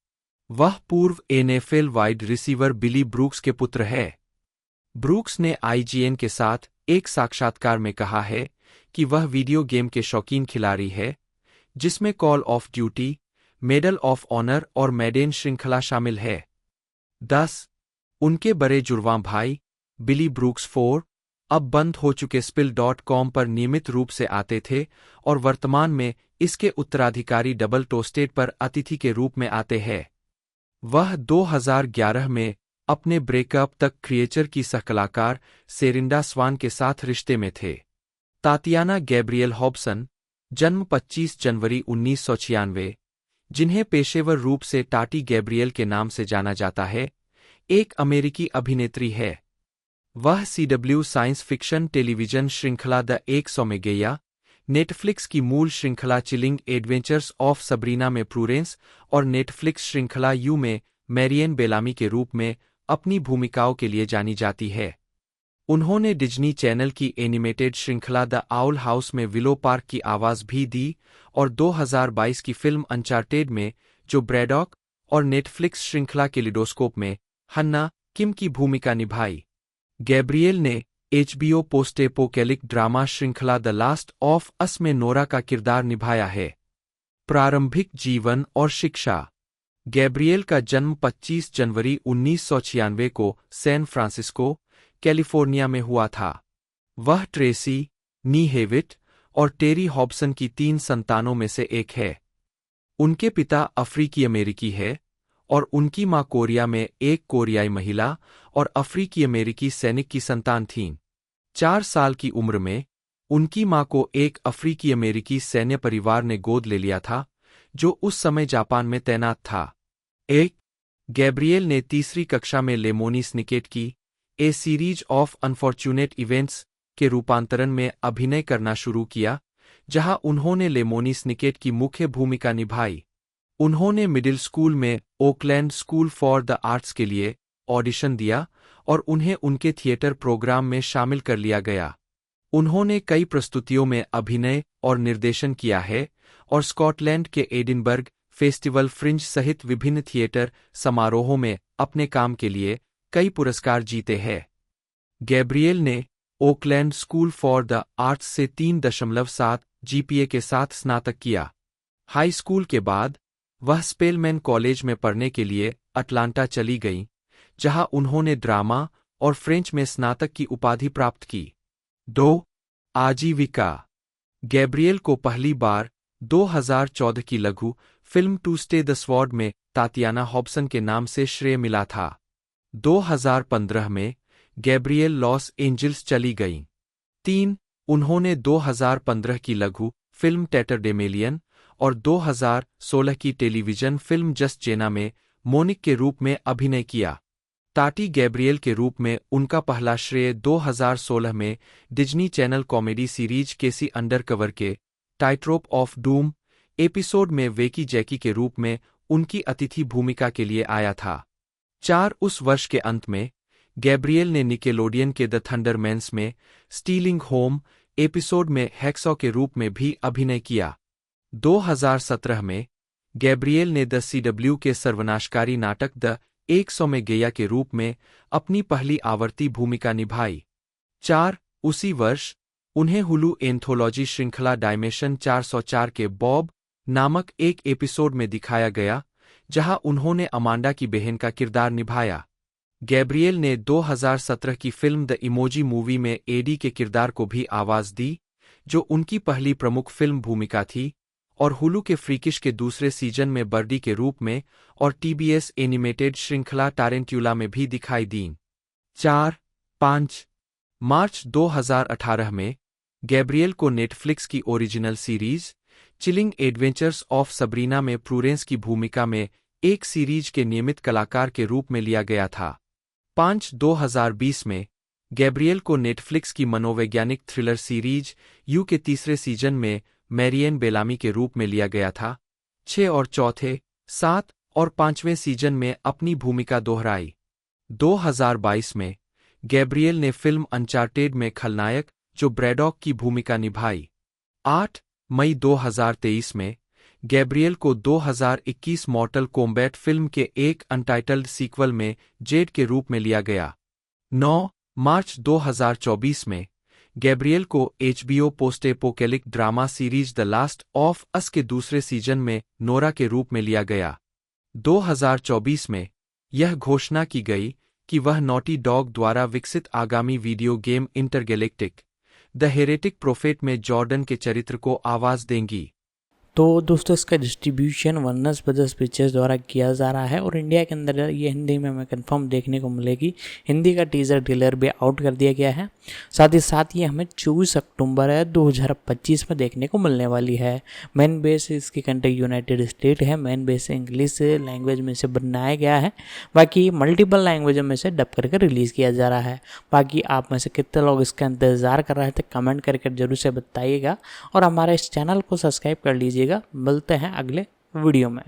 वह पूर्व एनएफएल वाइड रिसीवर बिली ब्रूक्स के पुत्र है। ब्रूक्स ने आईजीएन के साथ एक साक्षात्कार में कहा है कि वह वीडियो गेम के शौकीन खिलाड़ी है, जिसमें call of duty, medal of honour और मैडेन श्रृंखला शामिल है। 10. उनके बड़े जुड़वां भाई बिली ब्रूक्स 4 अब बंद हो चुके spill.com पर नियमित रूप से आते थे और वर्तमान में इसके उत्तराधिकारी डबल टोस्टेड पर अतिथि के रूप में आते हैं। वह 2011 में अपने ब्रेकअप तक क्रिएचर की सहकलाकार सेरिंडा स्वान के साथ रिश्ते में थे। तातियाना गैब्रिएल हॉब्सन, जन्म 25 जनवरी 1996, जिन्हें पेशेवर रूप से टाटी गैब्रिएल के नाम से जाना जाता है, एक अमेरिकी अभिनेत्री है। वह CW साइंस फिक्शन टेलीविजन श्रृंखला द 100 में गया, नेटफ्लिक्स की मूल श्रृंखला चिलिंग एडवेंचर्स ऑफ सबरीना में प्रूरेंस और नेटफ्लिक्स श्रृंखला यू में मैरियन बेलामी के रूप में अपनी भूमिकाओं के लिए जानी जाती है। उन्होंने डिज्नी चैनल की एनिमेटेड श्रृंखला द आउल हाउस में विलो पार्क की आवाज भी दी और 2022 की फिल्म अनचार्टेड में जो ब्रैडॉक और नेटफ्लिक्स श्रृंखला केलिडोस्कोप में हन्ना किम की भूमिका निभाई। गैब्रिएल ने HBO पोस्टेपोकैलिक ड्रामा श्रृंखला द लास्ट ऑफ अस में नोरा का किरदार निभाया है। प्रारंभिक जीवन और शिक्षा। गैब्रिएल का जन्म 25 जनवरी 1996 को सैन फ्रांसिस्को, कैलिफोर्निया में हुआ था। वह ट्रेसी, नी हेविट और टेरी हॉब्सन की 3 संतानों में से एक है। उनके पिता अफ्रीकी अमेरिकी है और उनकी मां कोरिया में एक कोरियाई महिला और अफ्रीकी अमेरिकी सैनिक की संतान थीं। 4 साल की उम्र में उनकी मां को एक अफ्रीकी अमेरिकी सैन्य परिवार ने गोद ले लिया था, जो उस समय जापान में तैनात था। 1. गैब्रिएल ने तीसरी कक्षा में लेमोनी स्निकेट की ए सीरीज ऑफ अनफॉर्चुनेट इवेंट्स के रूपांतरण में अभिनय करना शुरू किया, जहां उन्होंने लेमोनी स्निकेट की मुख्य भूमिका निभाई। उन्होंने मिडिल स्कूल में Oakland school for the arts के लिए ऑडिशन दिया और उन्हें उनके थिएटर प्रोग्राम में शामिल कर लिया गया। उन्होंने कई प्रस्तुतियों में अभिनय और निर्देशन किया है और स्कॉटलैंड के एडिनबर्ग फेस्टिवल फ्रिंज सहित विभिन्न थिएटर समारोहों में अपने काम के लिए कई पुरस्कार जीते हैं। गैब्रिएल ने Oakland school for the arts से 3.7 GPA के साथ स्नातक किया। हाई स्कूल के बाद वह स्पेलमैन कॉलेज में पढ़ने के लिए अटलांटा चली गईं, जहां उन्होंने ड्रामा और फ्रेंच में स्नातक की उपाधि प्राप्त की। 2. आजीविका। गैब्रिएल को पहली बार 2014 की लघु film to stay the sword में तातियाना हॉब्सन के नाम से श्रेय मिला था। 2015 में गैब्रिएल लॉस एंजिल्स चली गईं। 3. उन्होंने 2015 की लघु फिल्म टैटरडेमेलियन और 2016 की टेलीविजन फिल्म जस्ट जेना में मोनिक के रूप में अभिनय किया। टाटी गैब्रिएल के रूप में उनका पहला श्रेय 2016 में डिज्नी चैनल कॉमेडी सीरीज केसी अंडरकवर के टाइट्रोप ऑफ डूम एपिसोड में वेकी जैकी के रूप में उनकी अतिथि भूमिका के लिए आया था। 4. उस वर्ष के अंत में गैब्रिएल ने निकेलोडियन के द थंडरमैन्स में स्टीलिंग होम एपिसोड में हैक्सॉ के रूप में भी अभिनय किया। 2017 में गैब्रिएल ने द CW के सर्वनाशकारी नाटक द 100 में गेया के रूप में अपनी पहली आवर्ती भूमिका निभाई। 4. उसी वर्ष उन्हें हुलू एंथोलॉजी श्रृंखला डायमेंशन 404 के बॉब नामक एक एपिसोड में दिखाया गया, जहां उन्होंने अमांडा की बहन का किरदार निभाया। गैब्रिएल ने 2017 की फिल्म द इमोजी मूवी में एडी के किरदार को भी आवाज दी, जो उनकी पहली प्रमुख फिल्म भूमिका थी, और हुलू के फ्रीकिश के दूसरे सीजन में बर्डी के रूप में और TBS एनिमेटेड श्रृंखला टारेंट्यूला में भी दिखाई दीं। 4. 5. मार्च 2018 में गैब्रिएल को नेटफ्लिक्स की original series chilling adventures of Sabrina में प्रूरेंस की भूमिका में एक सीरीज के नियमित कलाकार के रूप में लिया गया था। 5. 2020 में गैब्रिएल को नेटफ्लिक्स की मनोवैज्ञानिक थ्रिलर सीरीज यू के तीसरे सीजन में मैरियन बेलामी के रूप में लिया गया था। 6. और चौथे, 7 और 5वें सीजन में अपनी भूमिका दोहराई। 2022 में गैब्रिएल ने फिल्म अनचार्टेड में खलनायक जो ब्रैडॉक की भूमिका निभाई। 8 मई 2023 में गैब्रियल को 2021 मॉर्टल कॉम्बैट फिल्म के एक अनटाइटल्ड सीक्वल में जेड के रूप में लिया गया। 9 मार्च 2024 में गैब्रियल को HBO post apocalyptic drama series the last of us के दूसरे सीजन में नोरा के रूप में लिया गया। 2024 में यह घोषणा की गई कि वह नॉटी डॉग द्वारा विकसित आगामी video game intergalactic the heretic prophet में जॉर्डन के चरित्र को आवाज देंगी। तो दोस्तों इसका डिस्ट्रीब्यूशन वर्नर ब्रदर्स पिक्चर्स द्वारा किया जा रहा है और इंडिया के अंदर ये हिंदी में हमें कंफर्म देखने को मिलेगी। हिंदी का टीज़र ट्रेलर भी आउट कर दिया गया है। साथ ही साथ ये हमें 24 अक्टूबर 2025 में देखने को मिलने वाली है। मेन बेस इसकी कंट्री यूनाइटेड स्टेट है। मेन बेस इंग्लिश लैंग्वेज में से बनाया गया है, बाकी मल्टीपल लैंग्वेज में से डब करके रिलीज़ किया जा रहा है। बाकी आप में से कितने लोग इसका इंतज़ार कर रहे थे कमेंट करके जरूर से बताइएगा और हमारे इस चैनल को सब्सक्राइब कर लीजिएगा। मिलते हैं अगले वीडियो में।